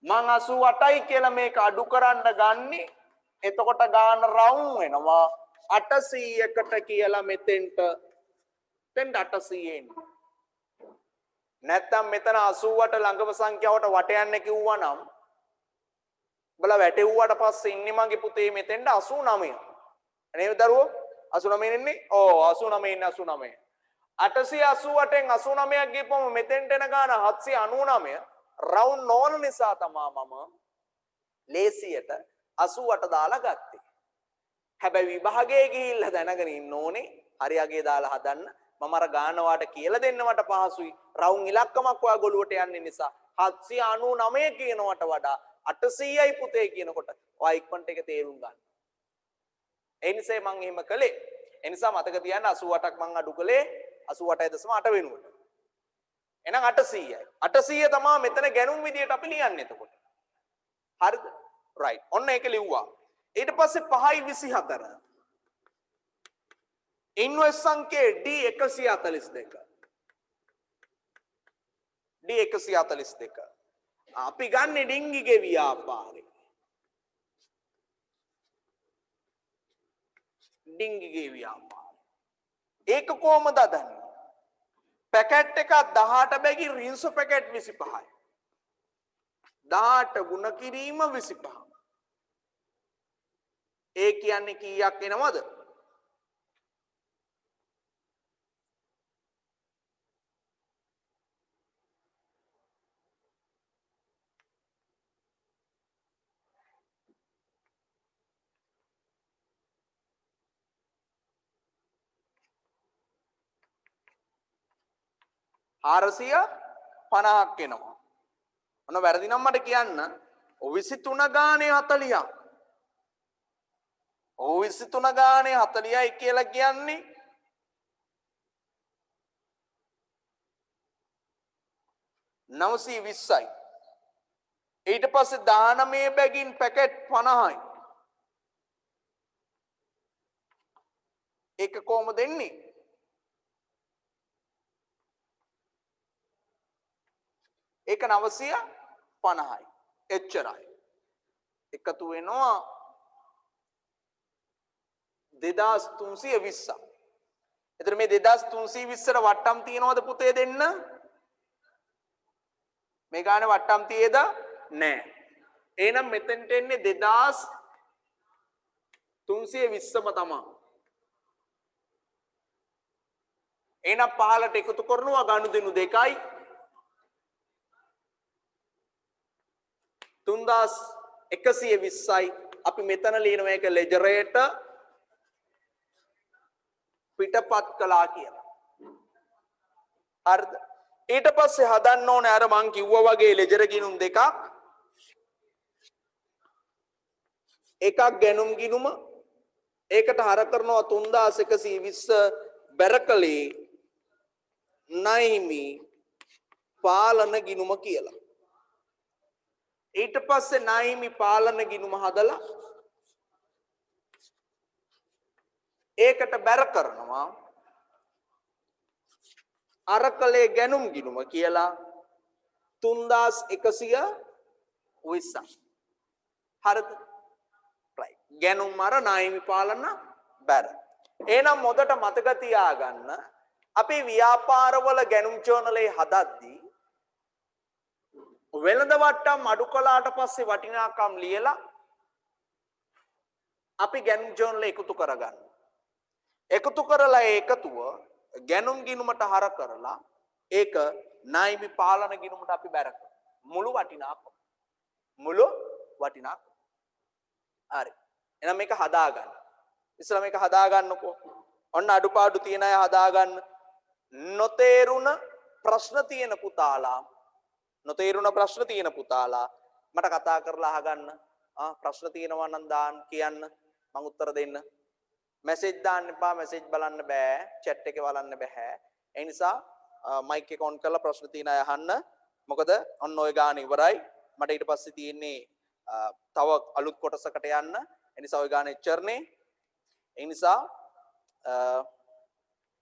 මං 88යි කියලා මේක අඩු කරන්න ගන්නෙ. එතකොට ගාන රවුම් වෙනවා 800කට කියලා මෙතෙන්ට 800 එන්නේ. නැත්තම් මෙතන 88 ළඟම සංඛ්‍යාවට වට යන්න කිව්වා නම් බලා වැටෙව්වට පස්සේ ඉන්නේ මගේ පුතේ මෙතෙන්ට 89. නේද දරුවෝ? 89 ඉන්නේ? ඔව් 89 ඉන්නේ 89. 888න් 89ක් ගිහපම මෙතෙන්ට එන ගාන 799 රවුන්ඩ් නොවන නිසා තමයි මම ලේසියට 88 දාලා ගත්තේ. හැබැයි විභාගයේ ගිහිල්ලා දැනගෙන ඉන්න ඕනේ හරියගේ දාලා හදන්න. මම අර ගාන වාට කියලා දෙන්න මට පහසුයි. රවුන්ඩ් ඉලක්කමක් ඔයා ගොළුවට යන්නේ නිසා 799 කියනවට වඩා 800යි පුතේ කියනකොට ඔයා ඉක්මනට ඒක තේරුම් ගන්න. ඒ නිසා මම එහෙම කළේ. ඒ නිසා මතක තියාගන්න 88ක් මම අඩු කළේ 88.8 වෙනුවට. එහෙනම් 800යි. 800 තමයි මෙතන ගැණුම් විදියට අපි ලියන්නේ එතකොට. හරිද? රයිට්. ඔන්න ඒක ලිව්වා. ඊට පස්සේ 5.24. ඉන්වර්ස් සංඛ්‍යාවේ D142. D142. අපි ගන්නේ ඩිංගිගේ ව්‍යාපාරේ. ඩිංගිගේ ව්‍යාපාරේ. ඒක කොහමද හදන්නේ? පැකට් එක 18 බැගින් රින්සු පැකට් 25යි. 18 ගුණ කිරීම 25. ඒ කියන්නේ කීයක් එනවද? ආරසිය 50ක් එනවා. ඔන්න වැරදි නම් මට කියන්න. 23 ගානේ 40ක්. 23 ගානේ 40යි කියලා කියන්නේ නවසී 20යි. ඊට පස්සේ 19 බැගින් පැකට් 50යි. ඒක කොහොමද එන්නේ? ඒක 950යි. එච්චරයි. එකතු වෙනවා 2320. එතන මේ 2320ට වට්ටම් තියනවද පුතේ දෙන්න? මේ ගානේ වට්ටම් තියේද? නැහැ. එහෙනම් මෙතෙන්ට එන්නේ 2320ම තමයි. එහෙනම් 15ට එකතු කරනවා ගනුදෙනු 2යි. 3120යි. අපි මෙතන ලියනවා ඒක ලෙජරේට පිටපත් කළා කියලා. හරිද? ඊට පස්සේ හදන්න ඕනේ අර මං කිව්වා වගේ ලෙජර් ගිණුම් දෙකක්. එකක් ගැනුම් ගිණුම. ඒකට හර කරනවා 3120 බැරකලේ නයිමි පාලන ගිණුම කියලා. ඊට පස්සේ නයිමි පාලන ගිණුම හදලා ඒකට බැර කරනවා අරකලේ ගැනුම් ගිණුම කියලා 3120. හරිද? right. ගැනුම් අර නයිමි පාලන බැර. එහෙනම් මොදට මතක තියාගන්න අපි ව්‍යාපාරවල ගැනුම් ජර්නලේ හදද්දී වෙළඳ වට්ටම් අඩු කළාට පස්සේ වටිනාකම් ලියලා අපි ගැනුම් ජර්නල එකතු කරගන්න. එකතු කරලා ඒ එකතුව ගැනුම් ගිණුමට හර කරලා ඒක ණයමි පාලන ගිණුමට අපි බැර කරනවා. මුළු වටිනාකම. හරි. එහෙනම් මේක හදාගන්න. ඉස්සලා මේක හදාගන්නකෝ. ඔන්න අඩුපාඩු තියෙන අය හදාගන්න. නොතේරුණ ප්‍රශ්න තියෙන පුතාලා මට කතා කරලා අහගන්න. ප්‍රශ්න තියෙනවා නම් දාන්න කියන්න මම උත්තර දෙන්න. මැසේජ් දාන්න එපා. මැසේජ් බලන්න බෑ. chat එකේ බලන්න බෑ. ඒ නිසා මයික් එක ඔන් කරලා ප්‍රශ්න තියෙන අය අහන්න. මොකද ඔන්න ඔය ගාන ඉවරයි. මට ඊට පස්සේ තියෙන්නේ තව අලුත් කොටසකට යන්න. ඒ නිසා ඔය ගාන එච්චරනේ. ඒ නිසා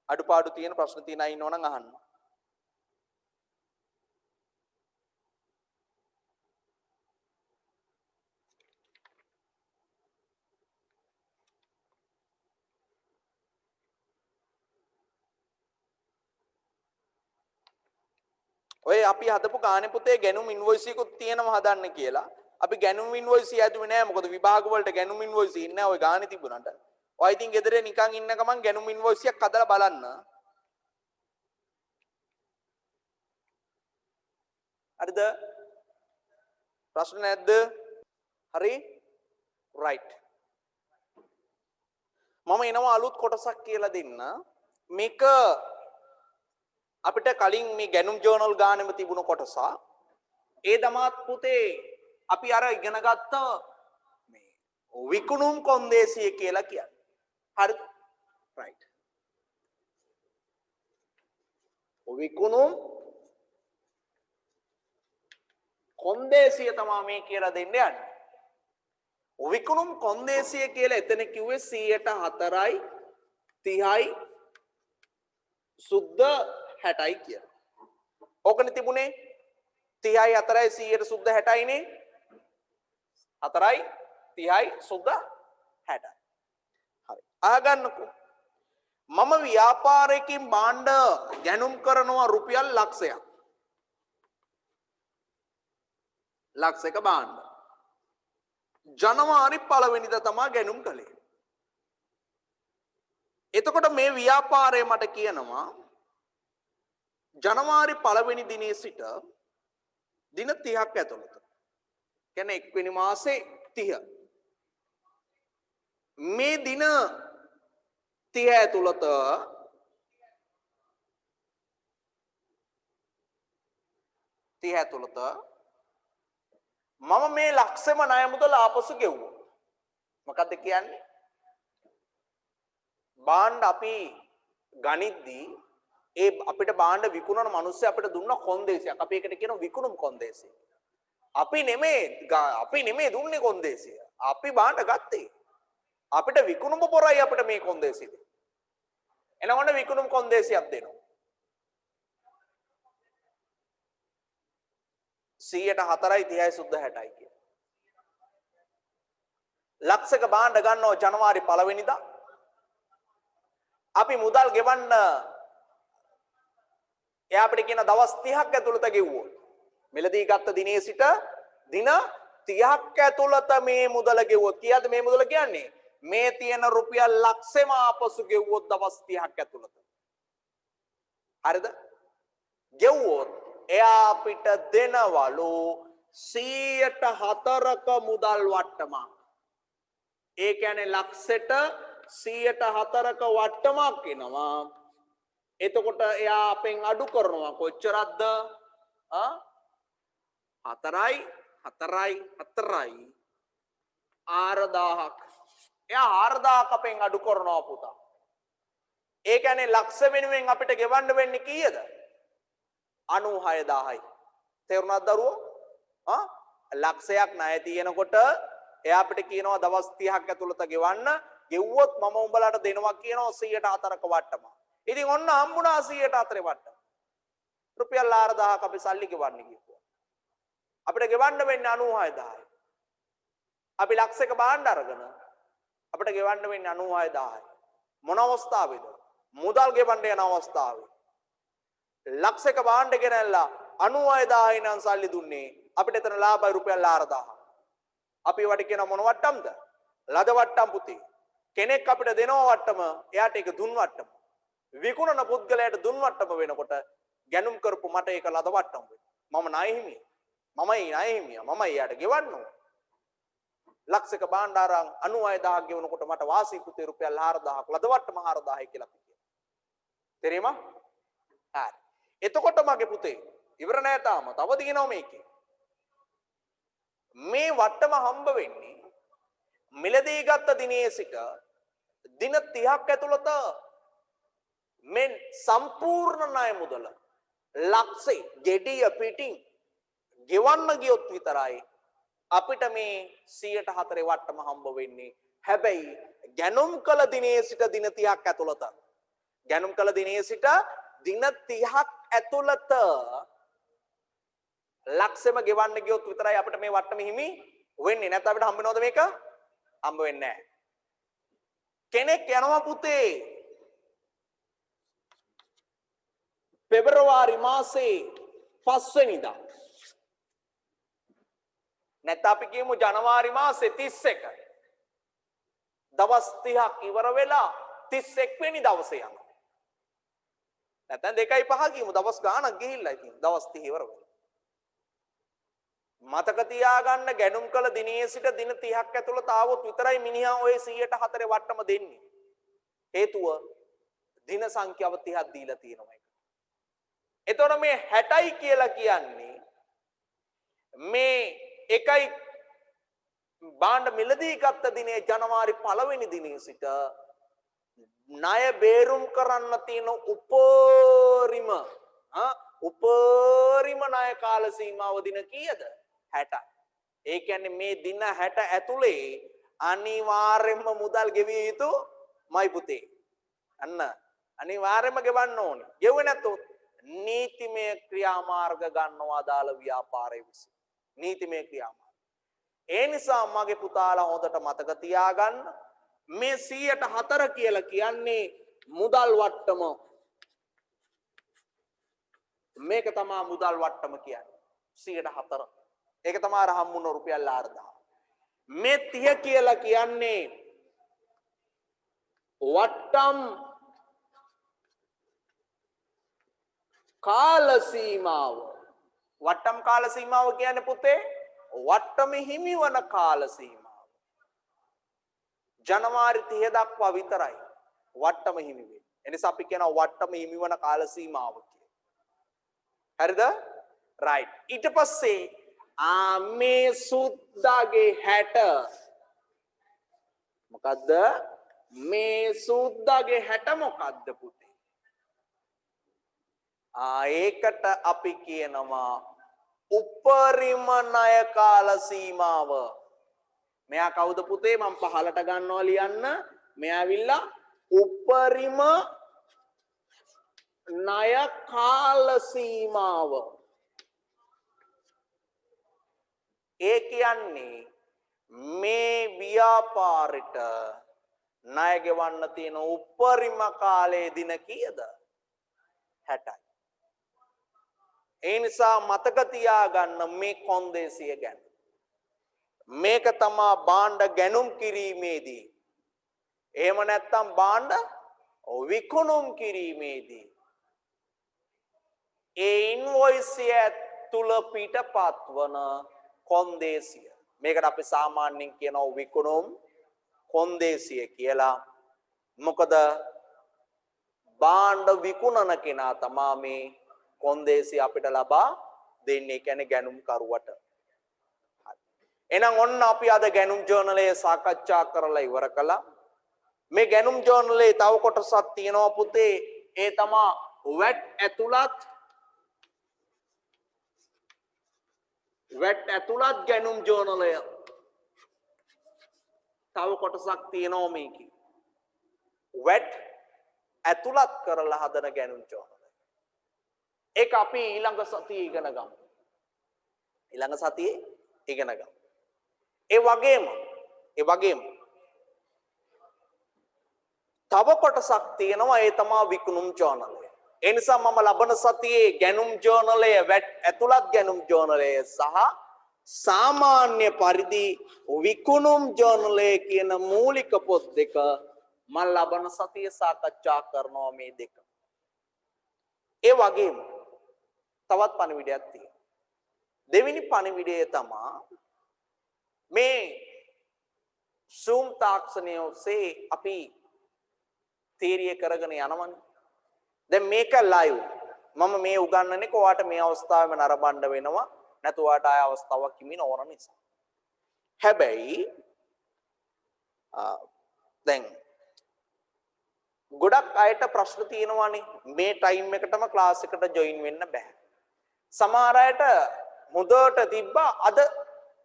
අඩුපාඩු තියෙන ප්‍රශ්න තියෙන අය ඉන්නවනම් අහන්න. ඔය අපි හදපු ගානේ පුතේ ගැනුම් ඉන්වොයිස් එකකුත් තියෙනවා හදන්න කියලා. අපි ගැනුම් ඉන්වොයිස් යදුවේ නෑ මොකද විභාග වලට ගැනුම් ඉන්වොයිස් ඉන්නේ ඔය ගානේ තිබුණාට. ඔය ඉතින් ගෙදර නිකන් ඉන්න ගමන් ගැනුම් ඉන්වොයිස් එකක් හදලා බලන්න. හරිද? ප්‍රශ්න නැද්ද? හරි? right. මම එනවා අලුත් කොටසක් කියලා දෙන්න. මේක අපිට කලින් මේ ගැනුම් ජර්නල් ගානෙම තිබුණ කොටස. ඒ දමාත් පුතේ අපි අර ඉගෙන ගත්ත මේ විකුණුම් කොන්දේසිය කියලා කියන්නේ. හරිද? right. විකුණුම් කොන්දේසිය තමයි මේ කියලා දෙන්න යන්නේ. විකුණුම් කොන්දේසිය කියලා එතන කිව්වේ 104යි 30යි සුද්ධ 60යි කියලා. ඕකනේ තිබුණේ 30යි 4යි 100ට සුද්ධ 60යි නේ. 4යි 30යි සුද්ධ 60යි. හරි. අහගන්නකෝ. මම ව්‍යාපාරයකින් භාණ්ඩ ගැනුම් කරනවා රුපියල් ලක්ෂයක්. ලක්ෂයක භාණ්ඩ. ජනවාරි 1 වෙනිදා තමයි ගැනුම් කළේ. එතකොට මේ ව්‍යාපාරය මට කියනවා ජනවාරි 1 වෙනි දිනේ සිට දින 30ක් ඇතුළත. කියන්නේ 1 වෙනි මාසේ 30. මේ දින 30 ඇතුළත මම මේ ලක්ෂෙම ණය මුදල ආපසු ගෙවුවා. මොකද්ද කියන්නේ? භාණ්ඩ අපි ගනිද්දී ඒ අපිට භාණ්ඩ විකුණන මිනිස්සු අපිට දුන්න කොන්දේසියක්. අපි ඒකට කියනවා විකුණුම් කොන්දේසිය. අපි නෙමෙයි දුන්නේ කොන්දේසිය. අපි භාණ්ඩ ගත්තේ. අපිට විකුණුම පොරයි අපිට මේ කොන්දේසිය දෙන්නේ. එනකොට විකුණුම් කොන්දේසියක් දෙනවා. 104යි 30යි සුද්ධ 60යි කියන. ලක්ෂක භාණ්ඩ ගන්නවා ජනවාරි 1 වෙනිදා. අපි මුදල් ගෙවන්න එයා අපිට කියන දවස් 30ක් ඇතුළත ගෙවුවොත් මෙලදී ගත්ත දිනේ සිට දින 30ක් ඇතුළත මේ මුදල ගෙවුවොත් කීයද මේ මුදල කියන්නේ? මේ තියෙන රුපියල් ලක්ෂෙම ආපසු ගෙවුවොත් දවස් 30ක් ඇතුළත. හරිද? ගෙවුවොත් එයා අපිට දෙනවලු 104ක මුදල් වට්ටමක්. ඒ කියන්නේ ලක්ෂෙට 104ක වට්ටමක් එනවා. එතකොට එයා අපෙන් අඩු කරනවා කොච්චරක්ද? 4යි 4000ක්. එයා 4000ක් අපෙන් අඩු කරනවා පුතා. ඒ කියන්නේ ලක්ෂ වෙනුවෙන් අපිට ගෙවන්න වෙන්නේ කීයද? 96000යි. තේරුණාද දරුවෝ? ලක්ෂයක් ණය තියෙනකොට එයා අපිට කියනවා දවස් 30ක් ඇතුළත ගෙවන්න. ගෙව්වොත් මම උඹලාට දෙනවා කියනවා 104ක වට්ටම. ඉතින් ඔන්න හම්බුණා 104 වට්ටම. රුපියල් 4000ක් අපි සල්ලි ගෙවන්න කිව්වා. අපිට ගෙවන්න වෙන්නේ 96000යි. අපි ලක්ෂයක භාණ්ඩ අරගෙන අපිට ගෙවන්න වෙන්නේ 96000යි. මොන අවස්ථාවේද? මුදල් ගෙවන්න යන අවස්ථාවේ. ලක්ෂයක භාණ්ඩ ගෙනල්ලා 96000යි නම් සල්ලි දුන්නේ. අපිට එතන ලාභයි රුපියල් 4000. අපි වට කියන මොන වට්ටම්ද? ලද වට්ටම් පුතේ. කෙනෙක් අපිට දෙනවා වට්ටම, එයාට ඒක දුන් වට්ටම. විකුණන පුද්ගලයාට දුන් වට්ටම වෙනකොට ගැනුම් කරපු මට ඒක ලද වට්ටම වෙනවා. මම ණය හිමියා. මමයි ණය හිමියා. මමයි යාට ගෙවන්න ඕන. ලක්ෂක භාණ්ඩ අරන් 96000ක් ගෙවනකොට මට වාසී පුතේ රුපියල් 4000ක් ලද වට්ටම 4000යි කියලා අපි කියනවා. තේරෙයිම? හරි. එතකොට මගේ පුතේ ඉවර නෑ තාම. තව දිනනවා මේකේ. මේ වට්ටම හම්බ වෙන්නේ මිලදී ගත්ත දිනේ සිට දින 30ක් ඇතුළත මේ සම්පූර්ණ ණය මුදල ලක්ෂේ ගෙඩිය පිටින් ගෙවන්න ගියොත් විතරයි අපිට මේ 104 වට්ටම හම්බ වෙන්නේ. හැබැයි ගැනුම් කළ දිනේ සිට දින 30ක් ඇතුළත ගැනුම් කළ දිනේ සිට දින 30ක් ඇතුළත ලක්ෂෙම ගෙවන්න ගියොත් විතරයි අපිට මේ වට්ටම හිමි වෙන්නේ. නැත්නම් අපිට හම්බ වෙනවද මේක? හම්බ වෙන්නේ නැහැ. කෙනෙක් යනවා පුතේ පෙබරවාරි මාසේ 5 වෙනිදා. නැත්නම් අපි කියමු ජනවාරි මාසේ 31. දවස් 30ක් ඉවර වෙලා 31 වෙනි දවසේ යනවා. නැත්නම් 2.5 කියමු දවස් ගාණක් ගිහිල්ලා ඉතින් දවස් 30 ඉවර වෙලා. මතක තියාගන්න ගැනුම් කළ දිනේ සිට දින 30ක් ඇතුළත ආවොත් විතරයි මිනිහා ඔය 104 වට්ටම දෙන්නේ. හේතුව දින සංඛ්‍යාව 30ක් දීලා තියෙනවා ඒක. එතකොට මේ 60යි කියලා කියන්නේ මේ එකයි බාණ්ඩ මිලදී ගත්ත දිනේ ජනවාරි 1 වෙනි දිනේ සිට ණය බේරුම් කරන්න තියෙන උපරිම ණය කාල සීමාව දින කීයද? 60. ඒ කියන්නේ මේ දින 60 ඇතුලේ අනිවාර්යයෙන්ම මුදල් ගෙවිය යුතුමයි පුතේ. අන්න අනිවාර්යයෙන්ම ගෙවන්න ඕනේ. ගෙවුවේ නැත්නම් නීතිමය ක්‍රියාමාර්ග ගන්නවා අදාළ ව්‍යාපාරයේ විසින්. නීතිමය ක්‍රියාමාර්ග. ඒ නිසා මගේ පුතාලා හොඳට මතක තියාගන්න මේ 104 කියලා කියන්නේ මුදල් වට්ටම. මේක තමයි මුදල් වට්ටම කියන්නේ 104. ඒක තමයි අර හම්බුන රුපියල් 4000. මේ 30 කියලා කියන්නේ වට්ටම් කාල සීමාව. වට්ටම් කාල සීමාව කියන්නේ පුතේ වට්ටම හිමිවන කාල සීමාව. ජනවාරි 30 දක්වා විතරයි වට්ටම හිමි වෙන්නේ. එනිසා අපි කියනවා වට්ටම හිමිවන කාල සීමාව කියලා. හරිද? රයිට්. ඊට පස්සේ මේ සුද්දාගේ 60 මොකද්ද? මේ සුද්දාගේ 60 මොකද්ද පුතේ? ඒකට අපි කියනවා උපරිම ණය කාල සීමාව. මෙයා කවුද පුතේ? මම පහලට ගන්නවා ලියන්න. මෙයා ඇවිල්ලා උපරිම ණය කාල සීමාව. ඒ කියන්නේ මේ ව්‍යාපාරෙට ණය ගෙවන්න තියෙන උපරිම කාලයේ දින කීයද? 60යි. ඒ නිසා මතක තියාගන්න මේ කොන්දේසිය ගැන. මේක තමයි බාණ්ඩ ගැනුම් කිරීමේදී. එහෙම නැත්නම් බාණ්ඩ විකුණුම් කිරීමේදී ඒ ඉන්වොයිස් තුල පිටපත් වන කොන්දේසිය. මේකට අපි සාමාන්‍යයෙන් කියනවා විකුණුම් කොන්දේසිය කියලා. මොකද බාණ්ඩ විකුණන කෙනා තමයි මේ කොන්දේසිය අපිට ලබා දෙන්නේ. කියන්නේ ගැනුම් කරුවට. එහෙනම් ඔන්න අපි අද ගැනුම් ජර්නලය සාකච්ඡා කරලා ඉවර කළා. මේ ගැනුම් ජර්නලේ තව කොටසක් තියෙනවා පුතේ. ඒ තමයි වැට් ඇතුළත් ගැනුම් ජර්නලය. තව කොටසක් තියෙනවා මේකේ. වැට් ඇතුළත් කරලා හදන ගැනුම් ජර්නලය. ඒක අපි ඊළඟ සතියේ ඉගෙන ගමු. ඊළඟ සතියේ ඉගෙන ගමු. ඒ වගේම තව කොටසක් තියෙනවා. ඒ තමයි විකුණුම් ජර්නලය. ඒ නිසා මම ලබන සතියේ ගැනුම් ජර්නලය, වැට් ඇතුළත් ගැනුම් ජර්නලය සහ සාමාන්‍ය පරිදි විකුණුම් ජර්නලය කියන මූලික පොත් දෙක මම ලබන සතියේ සාකච්ඡා කරනවා. මේ දෙක. ඒ වගේම තවත් පණිවිඩයක් තියෙනවා. දෙවෙනි පණිවිඩය තමයි මේ Zoom තාක්ෂණය ඔස්සේ අපි තීරිය කරගෙන යනවනේ. දැන් මේක ලයිව්. මම මේ උගන්වන්නේ කොහාට මේ අවස්ථාවෙම නරඹන්න වෙනවා. නැතුවට ආය අවස්ථාවක් හිමි නොවන නිසා. හැබැයි දැන් ගොඩක් අයට ප්‍රශ්න තියෙනවානේ. මේ ටයිම් එකටම ක්ලාස් එකට ජොයින් වෙන්න බෑ. සමහර අයට මුදවට තිබ්බා අද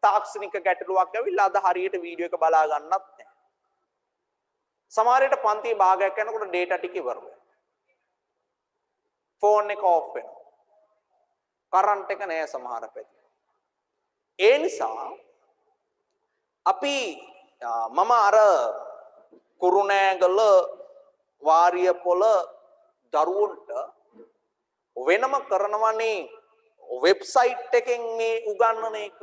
තාක්ෂණික ගැටලුවක් ඇවිල්ලා අද හරියට වීඩියෝ එක බලා ගන්නත් නැහැ. සමහර අයට පන්තියේ භාගයක් යනකොට ඩේටා ටික ඉවර වෙනවා. ෆෝන් එක ඔෆ් වෙනවා. කරන්ට් එක නැහැ සමහර පැති. ඒ නිසා අපි මම අර කුරුණෑගල වාරියපොළ දරුවන්ට වෙනම කරනවනේ වෙබ්සයිට් එකෙන් මේ උගන්වන එක.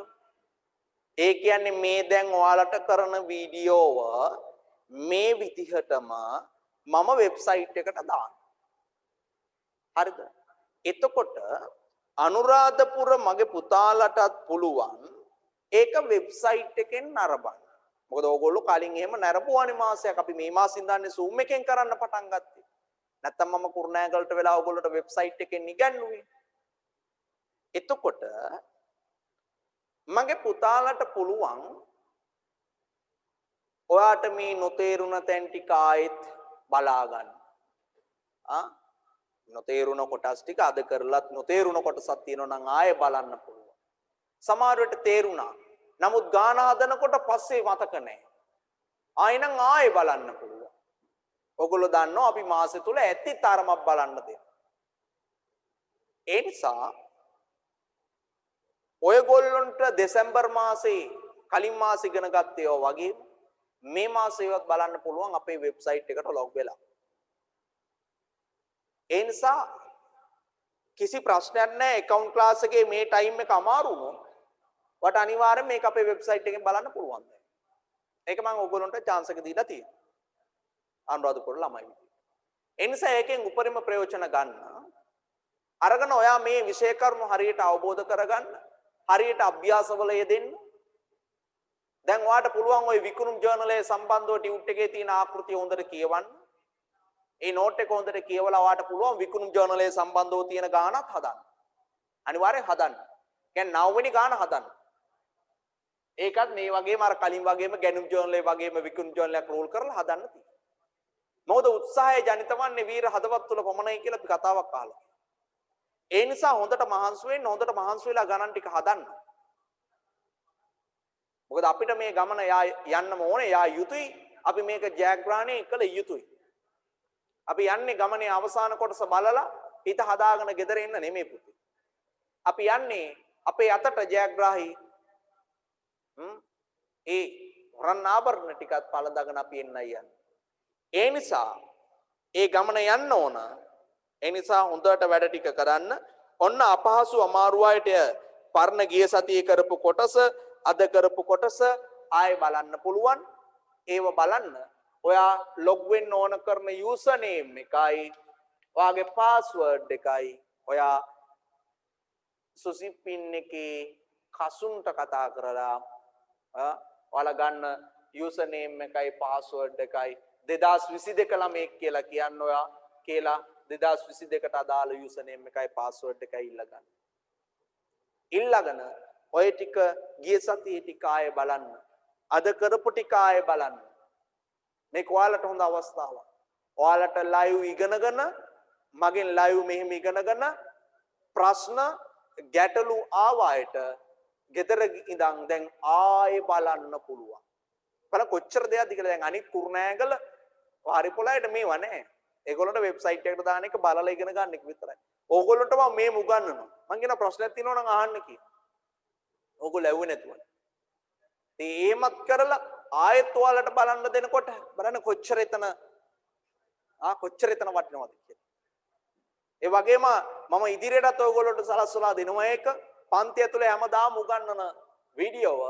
ඒ කියන්නේ මේ දැන් ඔයාලට කරන වීඩියෝව මේ විදිහටම මම වෙබ්සයිට් එකට දානවා. හරිද? එතකොට අනුරාධපුර මගේ පුතාලටත් පුළුවන් ඒක වෙබ්සයිට් එකෙන් නරඹන්න. මොකද ඕගොල්ලෝ කලින් එහෙම නරඹුවානේ මාසයක්. අපි මේ මාසින් දාන්නේ Zoom එකෙන් කරන්න පටන් ගත්තේ. නැත්තම් මම කුරුණෑගලට වෙලා ඕගොල්ලෝට වෙබ්සයිට් එකෙන් ඉගන්නුවේ. එතකොට මගේ පුතාලට පුළුවන් ඔයාට මේ නොතේරුණ තැන් ටික ආයෙත් බලා ගන්න. නොතේරුණ කොටස් ටික අද කරලත් නොතේරුණ කොටසක් තියෙනවා නම් ආයෙ බලන්න පුළුවන්. සමහර වෙලට තේරුණා. නමුත් ගාන හදනකොට පස්සේ මතක නැහැ. ආයෙනම් ආයෙ බලන්න පුළුවන්. ඔයගොල්ලෝ දන්නවා අපි මාසෙ තුල ඇත්ති තරමක් බලන්න දෙනවා. ඒ නිසා ඔයගොල්ලන්ට දෙසැම්බර් මාසේ කලින් මාසෙ ඉගෙන ගත්තේ ඔය වගේ මේ මාසෙවත් බලන්න පුළුවන් අපේ වෙබ්සයිට් එකට ලොග් වෙලා. ඒ නිසා කිසි ප්‍රශ්නයක් නැහැ account class එකේ මේ time එක අමාරු වුණොත් වට අනිවාර්යෙන් මේක අපේ වෙබ්සයිට් එකෙන් බලන්න පුළුවන්. ඒක මම ඔයගොල්ලන්ට chance එක දීලා තියෙනවා. අනුරාධපුර ළමයි විදියට. ඒ නිසා ඒකෙන් උපරිම ප්‍රයෝජන ගන්න. අරගෙන ඔයා මේ විෂය කරුණු හරියට අවබෝධ කරගන්න. හරියට අභ්‍යාසවල යෙදෙන්න. දැන් ඔයාට පුළුවන් ওই විකුණුම් ජර්නලයේ සම්බන්ධව ටියුට් එකේ තියෙන ආකෘතිය හොඳට කියවන්න. ඒ නෝට් එක හොඳට කියවලා ඔයාට පුළුවන් විකුණුම් ජර්නලයේ සම්බන්ධව තියෙන ගානක් හදන්න. අනිවාර්යෙන් හදන්න. කියන්නේ 9 වෙනි ගාන හදන්න. ඒකත් මේ වගේම අර කලින් වගේම ගැනුම් ජර්නලයේ වගේම විකුණුම් ජර්නලයක් රෝල් කරලා හදන්න තියෙනවා. මොකද උත්සාහය ජනිත වන්නේ වීර හදවත් තුල පමණයි කියලා අපි කතාවක් අහලා. ඒ නිසා හොඳට මහන්සි වෙන්න හොඳට මහන්සි වෙලා ගණන් ටික හදන්න. මොකද අපිට මේ ගමන යන්න ඕනේ යා යුතුයි. අපි මේක ජයග්‍රහණය කළ යුතුයි. අපි යන්නේ ගමනේ අවසාන කොටස බලලා හිත හදාගෙන ගෙදර එන්න නෙමෙයි පුතේ. අපි යන්නේ අපේ අතට ජයග්‍රාහී ඒ රන් ආභරණ ටිකත් පළඳගෙන අපි එන්නයි යන්නේ. ඒ නිසා ඒ ගමන යන්න ඕන. ඒ නිසා හොඳට වැඩ ටික කරන්න. ඔන්න අපහසු අමාරු අයට පරණ ගිය සතියේ කරපු කොටස අද කරපු කොටස ආයෙ බලන්න පුළුවන්. ඒව බලන්න ඔයා ලොග් වෙන්න ඕන කරන යූසර් නේම් එකයි ඔයාගේ පාස්වර්ඩ් එකයි ඔයා සුසිපින් එකේ කසුන්ට කතා කරලා ඔයාලා ගන්න යූසර් නේම් එකයි පාස්වර්ඩ් එකයි 2022 ළමෙක් කියලා කියන්න ඔයා කියලා 2022ට අදාළ යූසර් නේම් එකයි පාස්වර්ඩ් එකයි ඉල්ලගන්න. ඉල්ලගෙන ඔය ටික ගිය සතියේ ටික ආයෙ බලන්න. අද කරපු ටික ආයෙ බලන්න. මේක ඔයාලට හොඳ අවස්ථාවක්. ඔයාලට ලයිව් ඉගෙනගෙන මගෙන් ලයිව් මෙහෙම ඉගෙනගෙන ප්‍රශ්න ගැටලු ආවායට ගෙදර ඉඳන් දැන් ආයෙ බලන්න පුළුවන්. බලන්න කොච්චර දෙයක්ද කියලා. දැන් අනිත් කුරුණෑගල වාරිපොළයට මේව නැහැ. ඒගොල්ලන්ට වෙබ්සයිට් එකට දාන එක බලලා ඉගෙන ගන්න එක විතරයි. ඕගොල්ලන්ට මම මේ උගන්වනවා. මං කියන ප්‍රශ්නයක් තියෙනවා නම් අහන්න කියලා. ඕගොල්ලෝ ඇහුවේ නැතුව. ඉතින් ඒමත් කරලා ආයෙත් ඔයාලට බලන්න දෙනකොට බලන්න කොච්චර එතන වටිනවද කියලා. ඒ වගේම මම ඉදිරියටත් ඔයගොල්ලන්ට සලස්වලා දෙනවා ඒක පන්ති ඇතුලේ හැමදාම උගන්වන වීඩියෝව.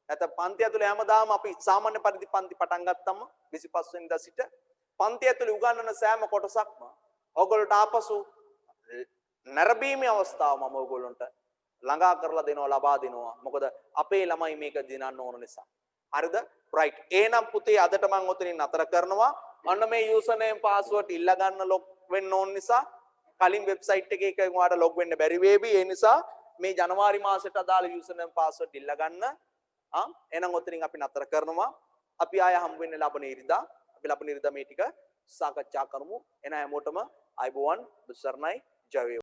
නැත්නම් පන්ති ඇතුලේ හැමදාම අපි සාමාන්‍ය පරිදි පන්ති පටන් ගත්තම 25 වෙනිදා සිට පන්ති ඇතුලේ උගන්වන සෑම කොටසක්ම ඔයගොල්ලන්ට ආපසු නරඹීමේ අවස්ථාව මම ඔයගොල්ලන්ට ළඟා කරලා දෙනවා ලබා දෙනවා. මොකද අපේ ළමයි මේක දිනන්න ඕන නිසා. හරිද? රයිට්. එහෙනම් පුතේ අදට මම ඔතනින් නතර කරනවා. ඔන්න මේ යූසර් නේම් පාස්වර්ඩ් ඉල්ල ගන්න ලොග් වෙන්න ඕන නිසා කලින් වෙබ්සයිට් එකේ එකෙන් ඔයාලට ලොග් වෙන්න බැරි වේවි. ඒ නිසා මේ ජනවාරි මාසෙට අදාළ යූසර් නේම් පාස්වර්ඩ් ඉල්ල ගන්න. එහෙනම් ඔතනින් අපි නතර කරනවා. අපි ආය හම්බ වෙන්නේ ලබන ඉරිදා. අපි ලබන ඉරිදා මේ ටික සාකච්ඡා කරමු. එන හැමෝටම අයබෝවන් දුසර්ණයි ජය වේවා.